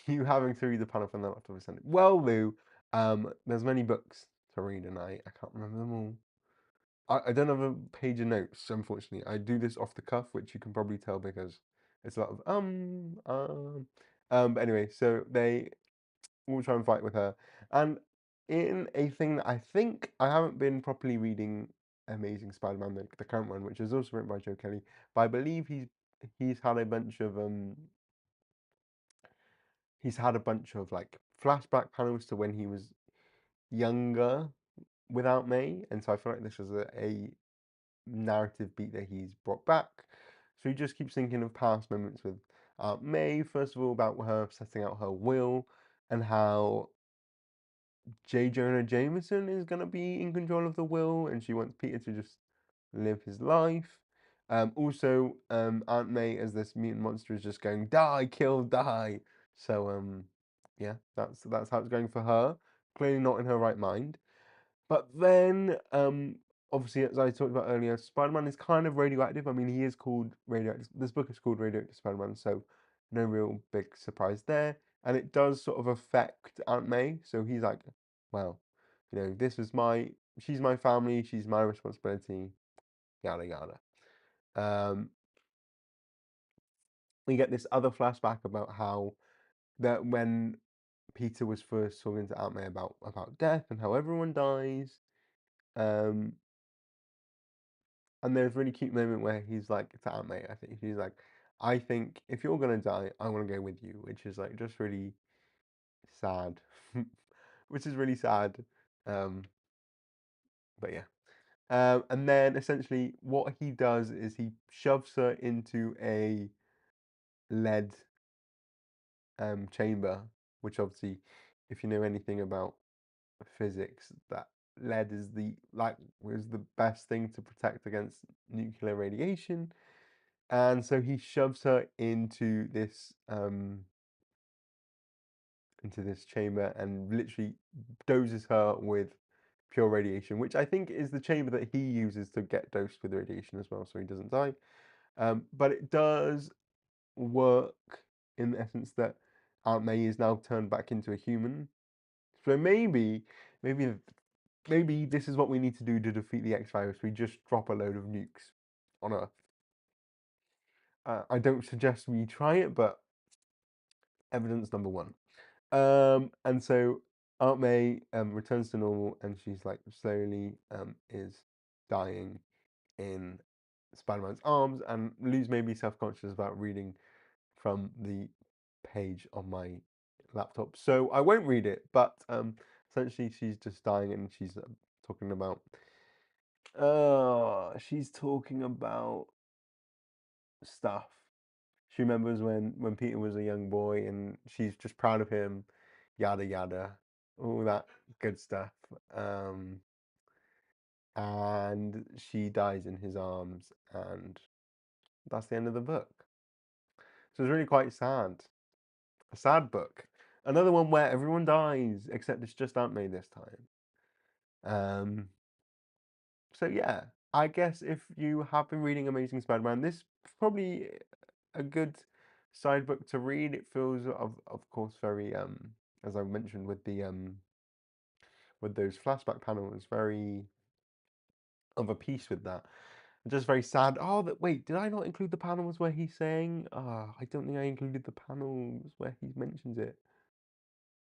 you having to read the panel from the left of the center. Well, Lou, there's many books to read, and I can't remember them all. I don't have a page of notes, unfortunately. I do this off the cuff, which you can probably tell because it's a lot of but anyway, so will try and fight with her. And in a thing that I think I haven't been properly reading Amazing Spider-Man, the current one, which is also written by Joe Kelly, but I believe he's had a bunch of like flashback panels to when he was younger without May, and so I feel like this is a narrative beat that he's brought back. So he just keeps thinking of past moments with Aunt May, first of all, about her setting out her will and how J. Jonah Jameson is going to be in control of the will, and she wants Peter to just live his life. Also, Aunt May as this mutant monster is just going die, kill, die. So yeah, that's how it's going for her. Clearly not in her right mind. But then, obviously, as I talked about earlier, Spider-Man is kind of radioactive. I mean, he is called Radioactive. This book is called Radioactive Spider-Man, so no real big surprise there. And it does sort of affect Aunt May. So he's like, well, she's my family, she's my responsibility, yada yada. Um, we get this other flashback about how that when Peter was first talking to Aunt May about death and how everyone dies. Um, And there's a really cute moment where he's like to Aunt May, I think he's like, I think if you're gonna die, I want to go with you, which is like just really sad, which is really sad. Um, but yeah. And then essentially what he does is he shoves her into a lead chamber, which obviously, if you know anything about physics, that lead is the best thing to protect against nuclear radiation. And so he shoves her into this chamber and literally doses her with pure radiation, which I think is the chamber that he uses to get dosed with radiation as well, so he doesn't die. But it does work in the essence that Aunt May is now turned back into a human. So maybe, maybe this is what we need to do to defeat the X virus. We just drop a load of nukes on Earth. I don't suggest we try it, but evidence number one. And so Aunt May returns to normal, and she's like slowly is dying in Spider-Man's arms, and Lou's maybe self-conscious about reading from the page on my laptop, so I won't read it. But essentially, she's just dying, and talking about she's talking about stuff. She remembers when Peter was a young boy, and she's just proud of him, yada yada, all that good stuff. Um, and she dies in his arms, and that's the end of the book. So it's really quite sad. A sad book. Another one where everyone dies, except it's just Aunt May this time. So yeah, I guess if you have been reading Amazing Spider-Man, this is probably a good side book to read. It feels of course very as I mentioned with those flashback panels, very of a piece with that. And just very sad. Oh, that wait, did I not include the panels where he's saying? Ah, I don't think I included the panels where he mentions it.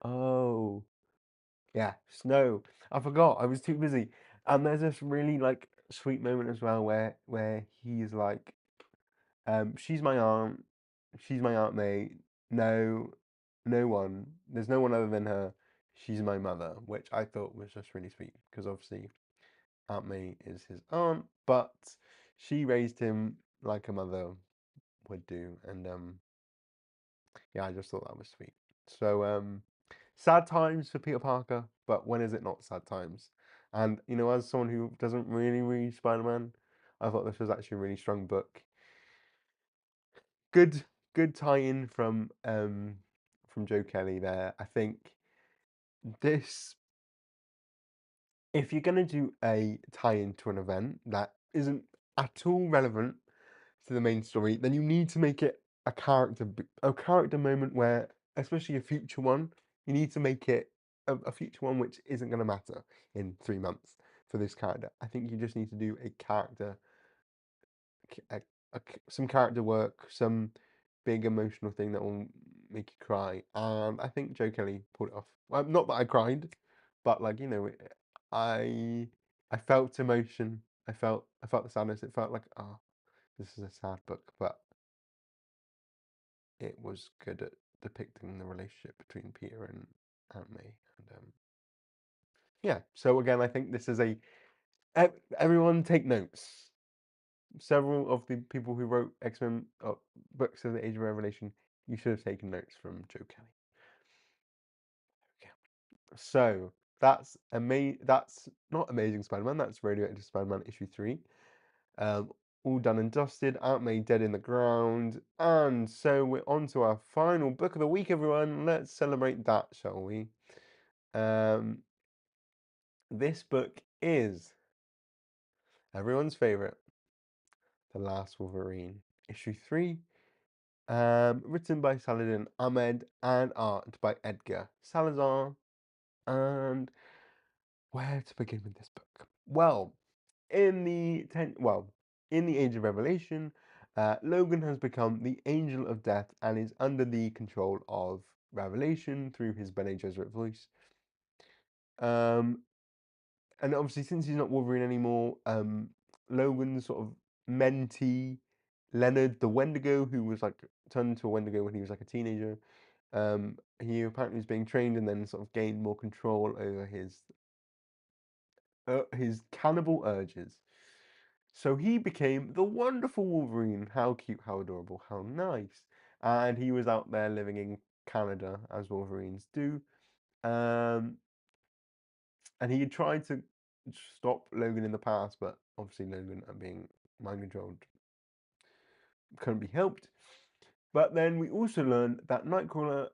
Oh, yeah, snow. I forgot. I was too busy. And there's this really like sweet moment as well where he's like, she's my aunt. She's my Aunt May. No, no one. There's no one other than her. She's my mother, which I thought was just really sweet because obviously Aunt May is his aunt, but she raised him like a mother would do, and yeah, I just thought that was sweet. So sad times for Peter Parker, but when is it not sad times? And as someone who doesn't really read Spider-Man, I thought this was actually a really strong book. Good, good tie-in from Joe Kelly there. I think this, if you're gonna do a tie-in to an event that isn't at all relevant to the main story, then you need to make it a character moment where, especially a future one, you need to make it a future one which isn't gonna matter in 3 months for this character. I think you just need to do a character some character work, some big emotional thing that will make you cry, and I think Joe Kelly pulled it off. Well, not that I cried, but like I I felt emotion. I felt the sadness. It felt like this is a sad book, but it was good at depicting the relationship between Peter and Aunt May. And yeah, so again, I think this is everyone take notes. Several of the people who wrote X-Men books of the Age of Revelation, you should have taken notes from Joe Kelly. Okay. So that's not Amazing Spider-Man, that's Radioactive Spider-Man issue 3. All done and dusted, Aunt May dead in the ground, and so we're on to our final book of the week, everyone. Let's celebrate that, shall we? This book is everyone's favorite, The Last Wolverine, issue 3, written by Saladin Ahmed and art by Edgar Salazar. And where to begin with this book? Well, in the Age of Revelation, Logan has become the Angel of Death and is under the control of Revelation through his Bene Gesserit voice. And obviously, since he's not Wolverine anymore, Logan's sort of mentee, Leonard the Wendigo, who was like turned into a Wendigo when he was like a teenager, he apparently was being trained and then sort of gained more control over his cannibal urges. So he became the wonderful Wolverine. How cute, how adorable, how nice. And he was out there living in Canada, as Wolverines do. And he had tried to stop Logan in the past, but obviously Logan, being mind controlled, couldn't be helped. But then we also learned that Nightcrawler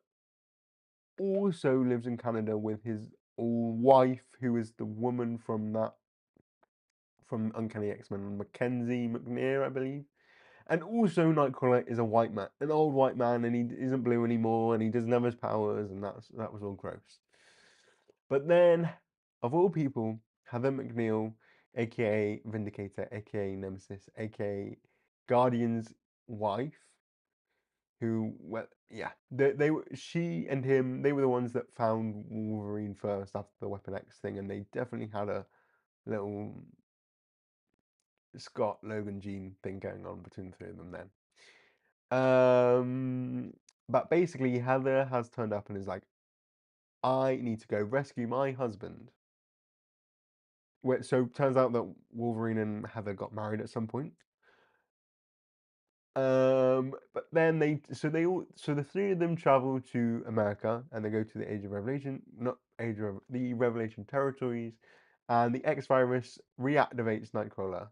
also lives in Canada with his wife, who is the woman from Uncanny X-Men, Mackenzie McNear, I believe. And also Nightcrawler is a white man, an old white man, and he isn't blue anymore, and he doesn't have his powers, and that was all gross. But then, of all people, Heather McNeil, aka Vindicator, aka Nemesis, aka Guardian's wife, who, well, yeah, she and him, they were the ones that found Wolverine first after the Weapon X thing, and they definitely had a little Scott Logan Jean thing going on between the three of them then. But basically, Heather has turned up and is like, I need to go rescue my husband. So turns out that Wolverine and Heather got married at some point. But then the three of them travel to America and they go to the Age of Revelation, not the Revelation territories, and the X virus reactivates Nightcrawler,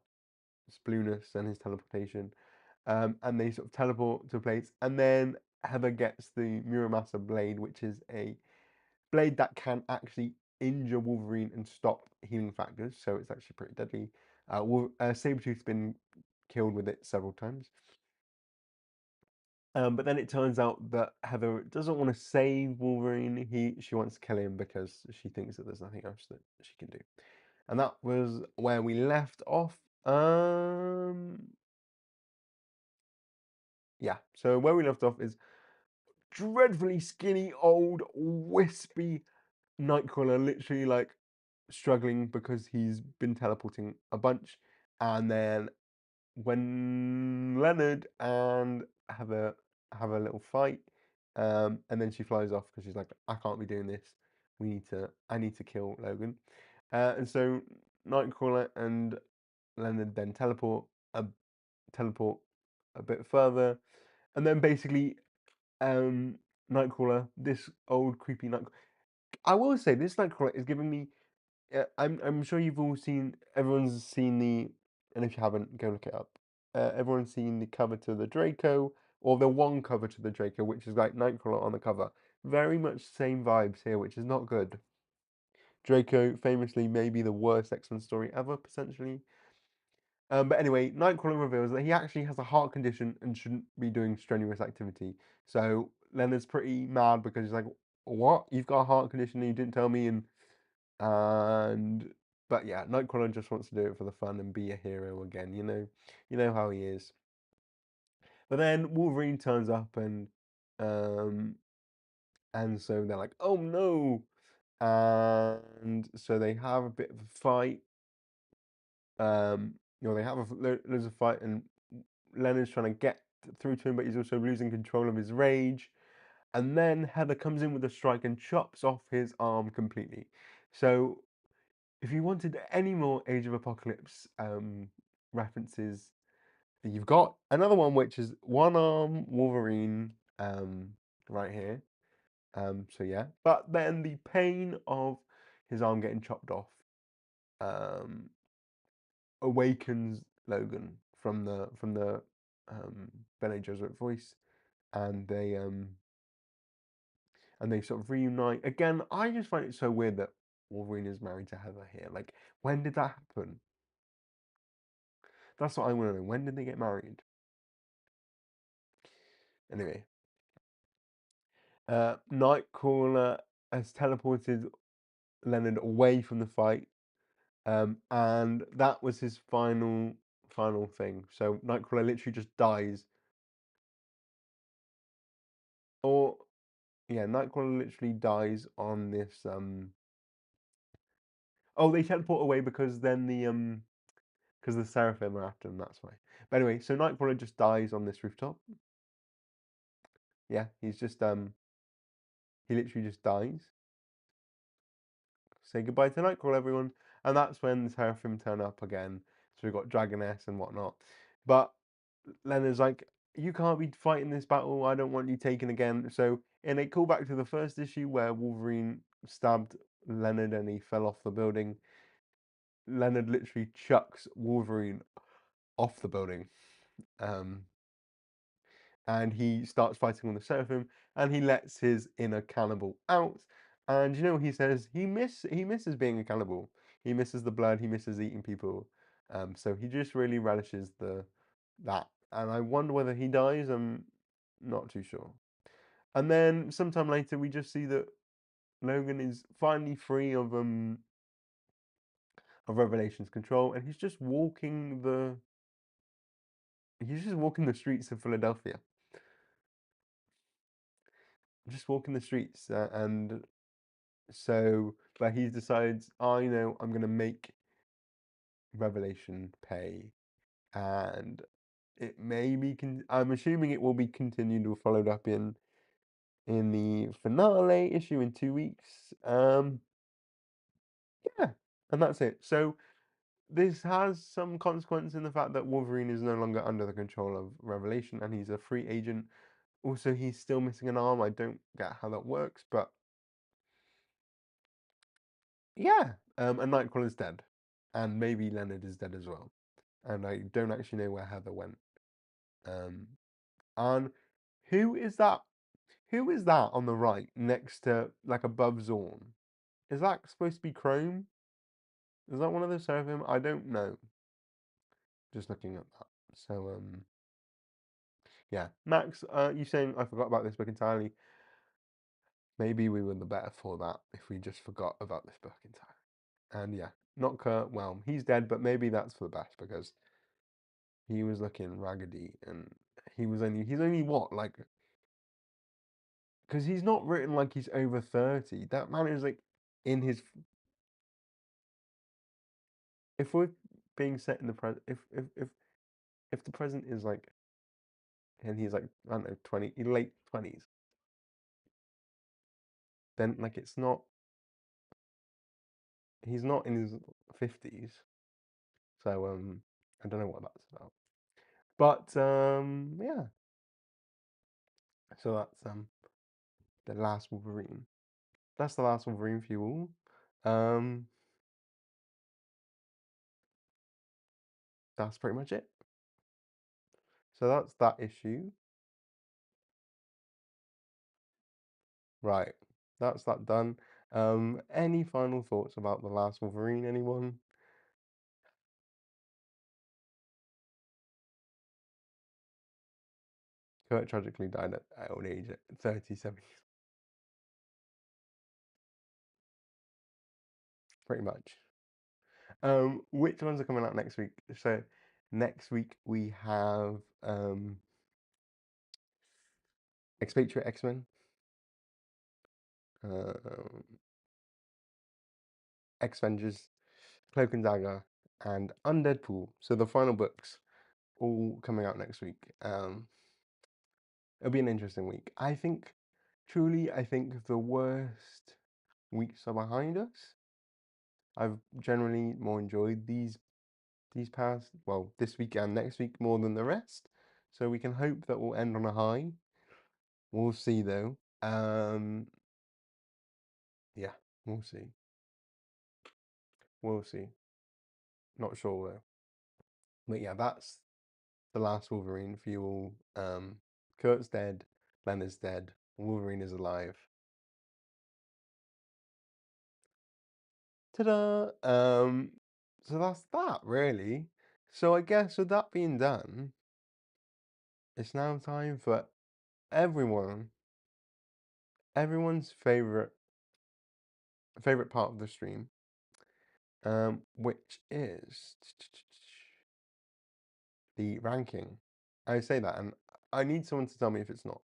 his blueness and his teleportation. And they sort of teleport to a place, and then Heather gets the Muramasa blade, which is a blade that can actually injure Wolverine and stop healing factors, so it's actually pretty deadly. Sabretooth's been killed with it several times. But then it turns out that Heather doesn't want to save Wolverine. She wants to kill him because she thinks that there's nothing else that she can do. And that was where we left off. Yeah, so where we left off is dreadfully skinny, old, wispy Nightcrawler, literally like struggling because he's been teleporting a bunch. And then when Leonard and have a little fight, and then she flies off because she's like, I can't be doing this. I need to kill Logan. And so Nightcrawler and Leonard then teleport a bit further, and then basically Nightcrawler, this old creepy Nightcrawler. I will say this Nightcrawler is giving me. I'm sure you've all seen. Everyone's seen the, and if you haven't, go look it up. Everyone's seen the cover to the Draco, or the one cover to the Draco, which is like Nightcrawler on the cover. Very much same vibes here, which is not good. Draco, famously, maybe the worst X-Men story ever, potentially. But anyway, Nightcrawler reveals that he actually has a heart condition and shouldn't be doing strenuous activity. So Leonard's pretty mad because he's like, "What? You've got a heart condition and you didn't tell me?" And but yeah, Nightcrawler just wants to do it for the fun and be a hero again. You know how he is. But then Wolverine turns up and Um, and so they're like, oh no. And so they have a bit of a fight. They have there's a fight, and Leonard's trying to get through to him, but he's also losing control of his rage. And then Heather comes in with a strike and chops off his arm completely. So if you wanted any more Age of Apocalypse references, you've got another one, which is one arm Wolverine right here. So yeah, but then the pain of his arm getting chopped off um, awakens Logan from the Bene Gesserit voice, and they sort of reunite again. I just find it so weird that Wolverine is married to Heather here. Like, when did that happen? That's what I want to know. When did they get married? Anyway, Nightcrawler has teleported Leonard away from the fight, and that was his final thing. So Nightcrawler literally just dies, or yeah, Nightcrawler literally dies on this. Oh, they teleport away because then because the Seraphim are after them. That's why. But anyway, so Nightcrawler just dies on this rooftop. Yeah, he literally just dies. Say goodbye to Nightcrawler, everyone. And that's when the Seraphim turn up again. So we've got Dragoness and whatnot. But Leonard's like, you can't be fighting this battle. I don't want you taken again. So in a callback to the first issue where Wolverine stabbed Leonard and he fell off the building, Leonard literally chucks Wolverine off the building. Um, and he starts fighting on the Seraphim, and he lets his inner cannibal out. And you know what he says? He misses being a cannibal. He misses the blood. He misses eating people. So he just really relishes that. And I wonder whether he dies. I'm not too sure. And then sometime later, we just see that Logan is finally free of Revelation's control, and he's just walking the streets of Philadelphia. Just walking the streets, and so, but he decides, I know I'm gonna make Revelation pay, and it may be. I'm assuming it will be continued or followed up in the finale issue in 2 weeks. Yeah, and that's it. So this has some consequence in the fact that Wolverine is no longer under the control of Revelation, and he's a free agent. Also, he's still missing an arm. I don't get how that works, but yeah. And Nightcrawler's dead, and maybe Leonard is dead as well. And I don't actually know where Heather went. Um, and who is that? Who is that on the right next to, like, above Zorn? Is that supposed to be Chrome? Is that one of the Seraphim? I don't know. Just looking at that. So yeah, Max, you saying I forgot about this book entirely? Maybe we were the better for that if we just forgot about this book entirely. And yeah, not Kurt. Well, he's dead, but maybe that's for the best because he was looking raggedy, and he's only what, like, because he's not written like he's over 30. That man is like in his. If we're being set in the present, if the present is like, and he's like, I don't know, 20, late 20s, then like it's not. He's not in his 50s, so I don't know what that's about. But yeah. So that's the Last Wolverine. That's the Last Wolverine for you all. That's pretty much it. So that's that issue. Right. That's that done. Any final thoughts about the Last Wolverine, anyone? Kurt tragically died at old age at 37, pretty much. Which ones are coming out next week? So next week we have Expatriate X-Men, um, X-Vengers, Cloak and Dagger, and Undead Pool. So the final books all coming out next week. It'll be an interesting week. I think, truly, I think the worst weeks are behind us. I've generally more enjoyed these past, well, this week and next week more than the rest. So we can hope that we'll end on a high. We'll see though. Yeah, we'll see. We'll see. Not sure though. But yeah, that's the last Wolverine for you all. Kurt's dead, Leonard's dead, Wolverine is alive. Ta-da! So that's that really. So I guess with that being done, it's now time for everyone's favorite part of the stream, which is the ranking. I say that, and I need someone to tell me if it's not,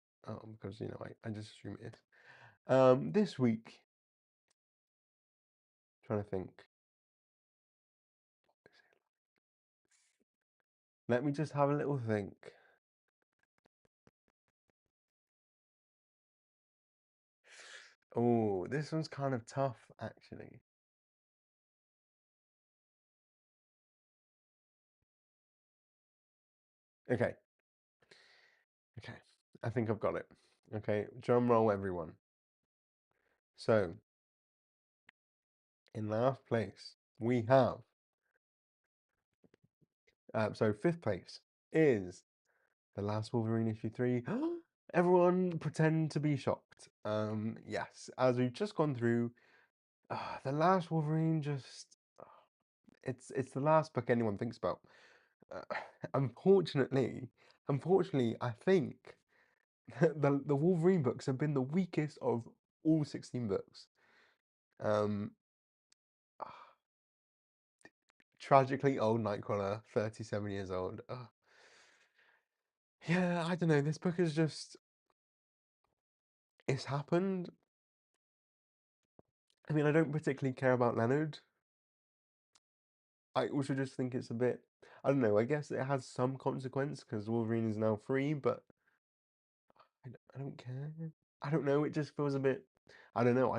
because you know I just assume it is. This week, trying to think. Let me just have a little think. Oh, this one's kind of tough, actually. Okay, okay. I think I've got it. Okay, drum roll, everyone. So, in last place, we have. So, fifth place is The Last Wolverine issue 3. Everyone pretend to be shocked. Yes, as we've just gone through, The Last Wolverine just. It's the last book anyone thinks about. Uh, unfortunately, I think the Wolverine books have been the weakest of all 16 books. Um, Tragically old Nightcrawler, 37 years old. Yeah, I don't know. This book is just, it's happened. I mean, I don't particularly care about Leonard. I also just think it's a bit, I don't know. I guess it has some consequence because Wolverine is now free, but I don't care. I don't know. It just feels a bit, I don't know.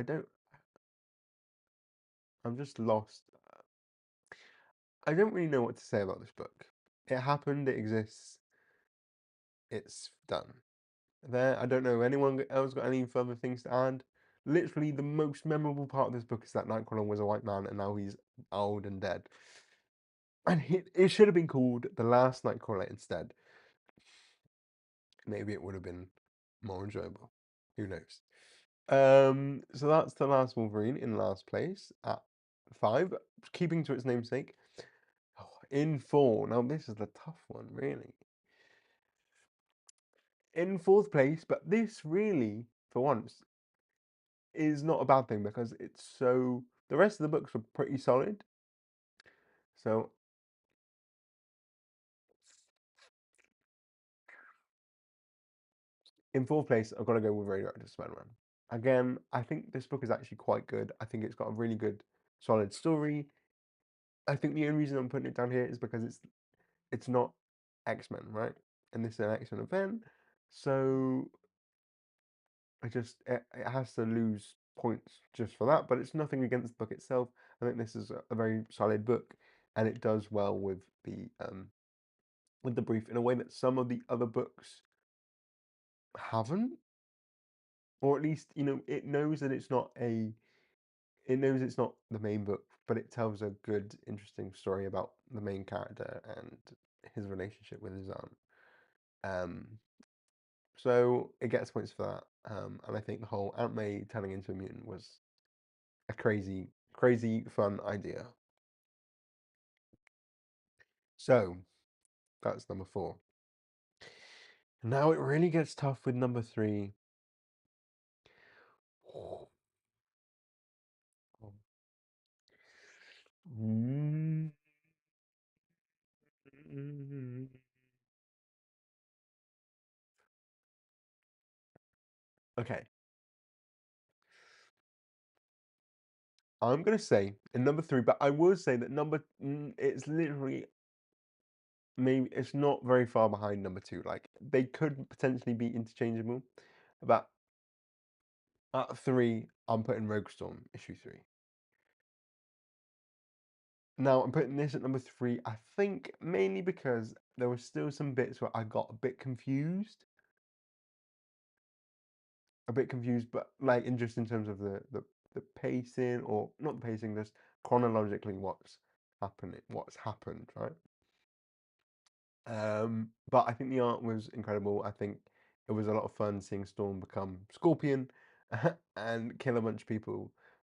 I'm just lost. I don't really know what to say about this book. It happened, it exists, it's done. There, I don't know if anyone else got any further things to add. Literally, the most memorable part of this book is that Nightcrawler was a white man and now he's old and dead. And it should have been called The Last Nightcrawler instead. Maybe it would have been more enjoyable. Who knows? So that's The Last Wolverine in last place at 5, keeping to its namesake. Oh, in 4, now this is the tough one, really. In fourth place, but this really, for once, is not a bad thing because it's so. The rest of the books were pretty solid. So, in fourth place, I've got to go with Radioactive Spider-Man. Again, I think this book is actually quite good. I think it's got a really good, solid story. I think the only reason I'm putting it down here is because it's not X-Men, right? And this is an X-Men event, so it has to lose points just for that. But it's nothing against the book itself. I think this is a very solid book, and it does well with the brief in a way that some of the other books haven't, or at least it knows that it knows it's not the main book, but it tells a good, interesting story about the main character and his relationship with his aunt. Um, so it gets points for that. And I think the whole Aunt May turning into a mutant was a crazy, crazy fun idea. So that's number 4. Now it really gets tough with number 3. Mm. Okay. I'm gonna say in number three, but I will say that it's literally maybe it's not very far behind number two. Like they could potentially be interchangeable. But at three, I'm putting Rogue Storm issue three. Now I'm putting this at number three. I think mainly because there were still some bits where I got a bit confused, but like in just in terms of the pacing or not the pacing, just chronologically what's happened, right? But I think the art was incredible. I think it was a lot of fun seeing Storm become Scorpion and kill a bunch of people.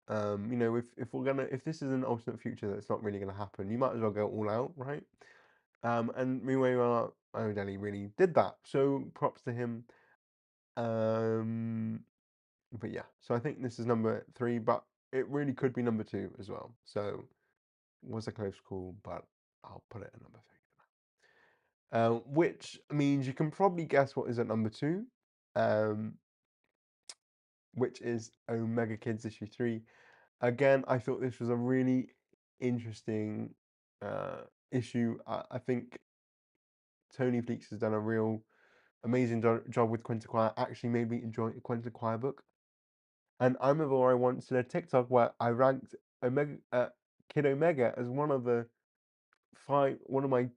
If this is an alternate future that's not really gonna happen, you might as well go all out, right? And Miwayuan Odeli really did that. So props to him. Um, but yeah, so I think this is number three, but it really could be number two as well. So was a close call, but I'll put it at number three. Which means you can probably guess what is at number two, um, which is Omega Kids issue three. Again, I thought this was a really interesting issue. I think Tony Fleeks has done a real amazing job with Quentin Quire. Actually, made me enjoy a Quentin Quire book. And I remember I once did a TikTok where I ranked Kid Omega as one of my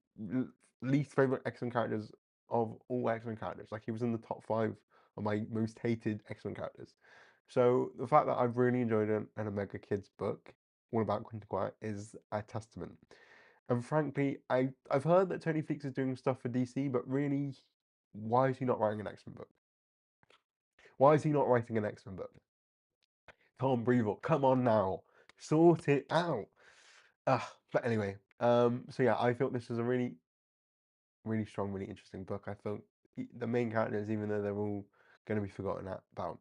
least favorite X-Men characters of all X-Men characters. Like he was in the top five of my most hated X-Men characters. So the fact that I've really enjoyed an Omega Kids book all about Quentin Quire is a testament. And frankly, I've heard that Tony Fleeks is doing stuff for DC, but really, why is he not writing an X-Men book? Why is he not writing an X-Men book? Tom Brevoort, come on now, sort it out. But anyway, so yeah, I thought this was a really, really strong, really interesting book. I thought the main characters, even though they're all going to be forgotten about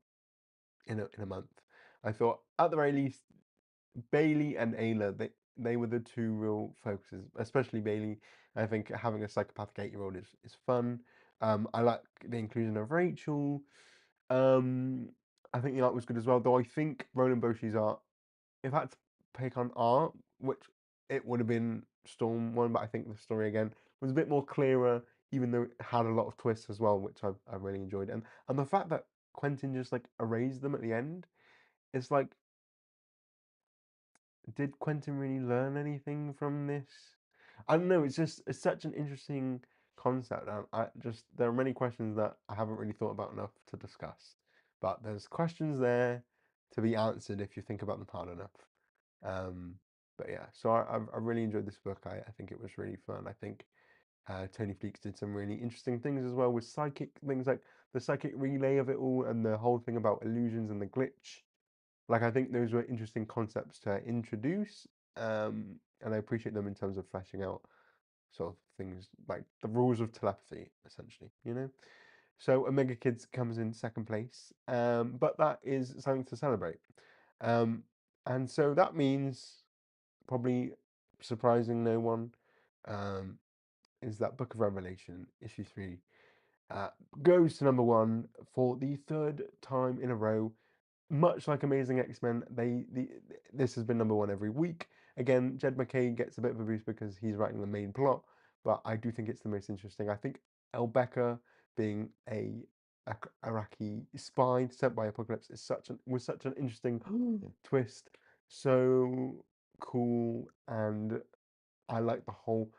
in a month, I thought at the very least, Bailey and Ayla, they were the two real focuses, especially Bailey. I think having a psychopathic 8-year-old is fun. I like the inclusion of Rachel. Um, I think the art was good as well, though I think Roland Boshi's art, if I had to pick on art, which it would have been Storm one, but I think the story again was a bit more clearer, even though it had a lot of twists as well, which I really enjoyed. And the fact that Quentin just like erased them at the end, it's like, did Quentin really learn anything from this? I don't know. It's such an interesting concept. I just there are many questions that I haven't really thought about enough to discuss, but there's questions there to be answered if you think about them hard enough. Um, but yeah, so I really enjoyed this book. I think it was really fun. I think Tony Fleeks did some really interesting things as well with psychic things like the psychic relay of it all and the whole thing about illusions and the glitch. Like I think those were interesting concepts to introduce, and I appreciate them in terms of fleshing out sort of things like the rules of telepathy, essentially, you know? So Omega Kids comes in second place, but that is something to celebrate. Um, and so that means, probably surprising no one, um, is that Book of Revelation, issue three, uh, goes to number one for the third time in a row. Much like Amazing X-Men, this has been number one every week. Again, Jed McKay gets a bit of a boost because he's writing the main plot, but I do think it's the most interesting. I think El Becca being a Iraqi spy sent by Apocalypse was such an interesting twist. So cool, and I like the whole.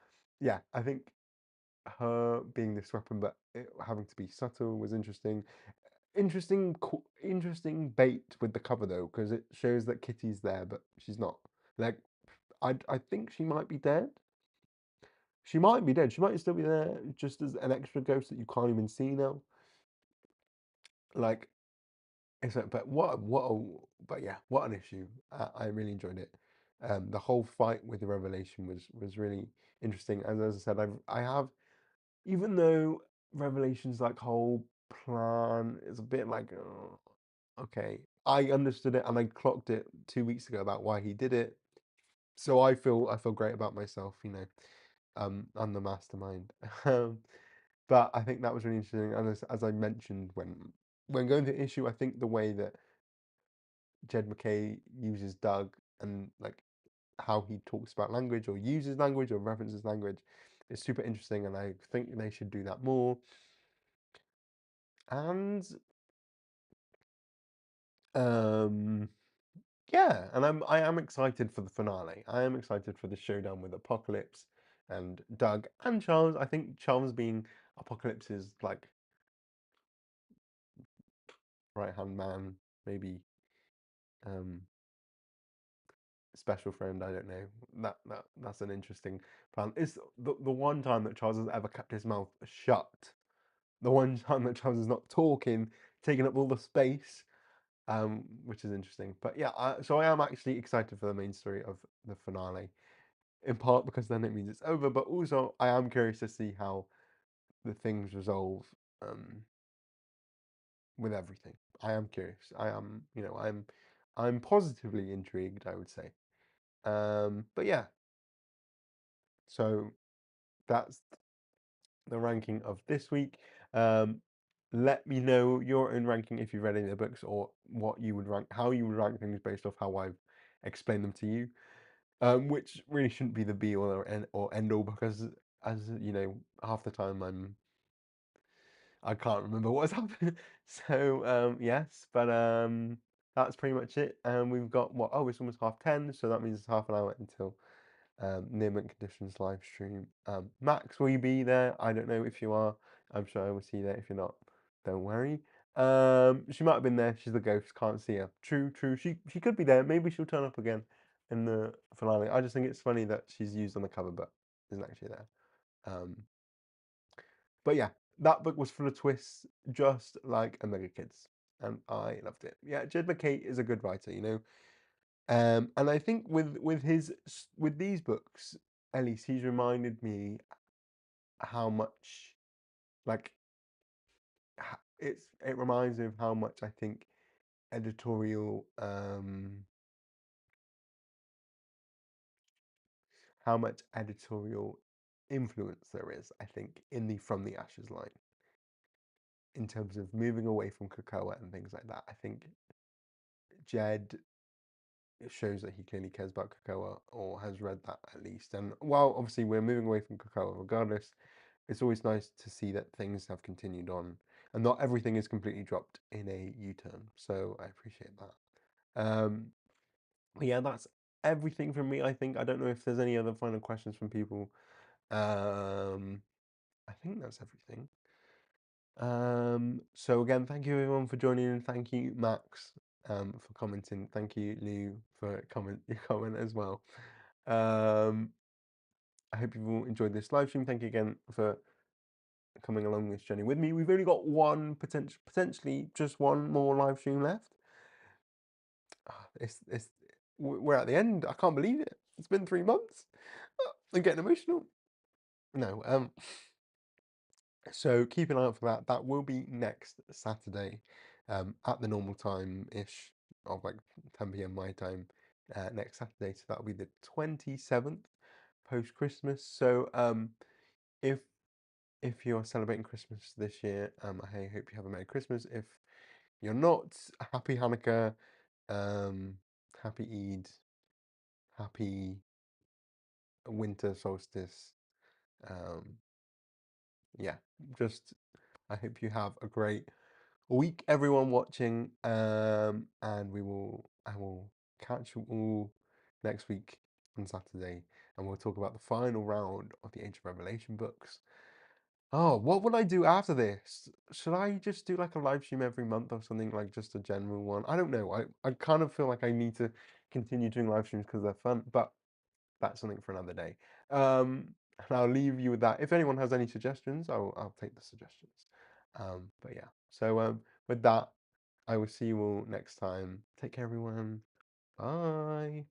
Yeah, I think her being this weapon, but having to be subtle was interesting. Interesting bait with the cover though, because it shows that Kitty's there, but she's not. Like, I think she might be dead. She might be dead. She might still be there, just as an extra ghost that you can't even see now. Like, but yeah, what an issue. I really enjoyed it. The whole fight with the Revelation was really interesting. And as I said, I have, even though Revelation's like whole plan is a bit like, oh, okay, I understood it and I clocked it 2 weeks ago about why he did it. So I feel great about myself, you know. I'm the mastermind. But I think that was really interesting. And as I mentioned when when going to issue, I think the way that Jed MacKay uses Doug and like how he talks about language or uses language or references language is super interesting, and I think they should do that more. And um yeah, and I am excited for the finale. I am excited for the showdown with Apocalypse and Doug and Charles. I think Charles being Apocalypse's like right hand man, maybe um special friend. I don't know. That's an interesting plan. It's the one time that Charles has ever kept his mouth shut. The one time that Charles is not talking, taking up all the space, which is interesting. But yeah, so I am actually excited for the main story of the finale, in part because then it means it's over, but also I am curious to see how the things resolve with everything. I am curious. I am, I'm positively intrigued, I would say. But yeah, so that's the ranking of this week. Let me know your own ranking if you've read any of the books, or what you would rank, how you would rank things based off how I've explained them to you. Which really shouldn't be the be all or end all, because as you know, half the time I can't remember what's happened. So yes, but that's pretty much it. And we've got what? Oh, it's almost 10:30, so that means it's half an hour until near mint conditions live stream. Max, will you be there? I don't know if you are. I'm sure I will see you there. If you're not, don't worry. She might have been there. She's the ghost. Can't see her. True, true. She could be there. Maybe she'll turn up again in the finale. I just think it's funny that she's used on the cover but isn't actually there. Um, but yeah, that book was full of twists, just like Omega Kids, and I loved it. Yeah, Jed MacKay is a good writer, and I think with these books, at least he's reminded me how much like it reminds me of how much I think editorial how much editorial influence there is, I think, in the From the Ashes line, in terms of moving away from Krakoa and things like that. I think Jed, it shows that he clearly cares about Krakoa, or has read that at least. And while obviously we're moving away from Krakoa regardless, it's always nice to see that things have continued on and not everything is completely dropped in a U-turn. So I appreciate that. But yeah, that's everything from me, I think. I don't know if there's any other final questions from people. I think that's everything. So again, thank you everyone for joining in. Thank you, Max, for commenting. Thank you, Lou, for your comment as well. I hope you've all enjoyed this live stream. Thank you again for coming along this journey with me. We've only got potentially just one more live stream left. We're at the end. I can't believe it. It's been 3 months. I'm getting emotional. No, so keep an eye out for that. That will be next Saturday, at the normal time-ish of like 10 p.m. my time, next Saturday. So that'll be the 27th, post-Christmas. So if you're celebrating Christmas this year, I hope you have a Merry Christmas. If you're not, Happy Hanukkah, Happy Eid, Happy Winter Solstice. Yeah, just I hope you have a great week, everyone watching. And I will catch you all next week on Saturday, and we'll talk about the final round of the Age of Revelation books. Oh, what would I do after this? Should I just do like a live stream every month or something, like just a general one? I don't know. I kind of feel like I need to continue doing live streams because they're fun, but that's something for another day. And I'll leave you with that. If anyone has any suggestions, I'll take the suggestions. But yeah. So with that, I will see you all next time. Take care, everyone. Bye.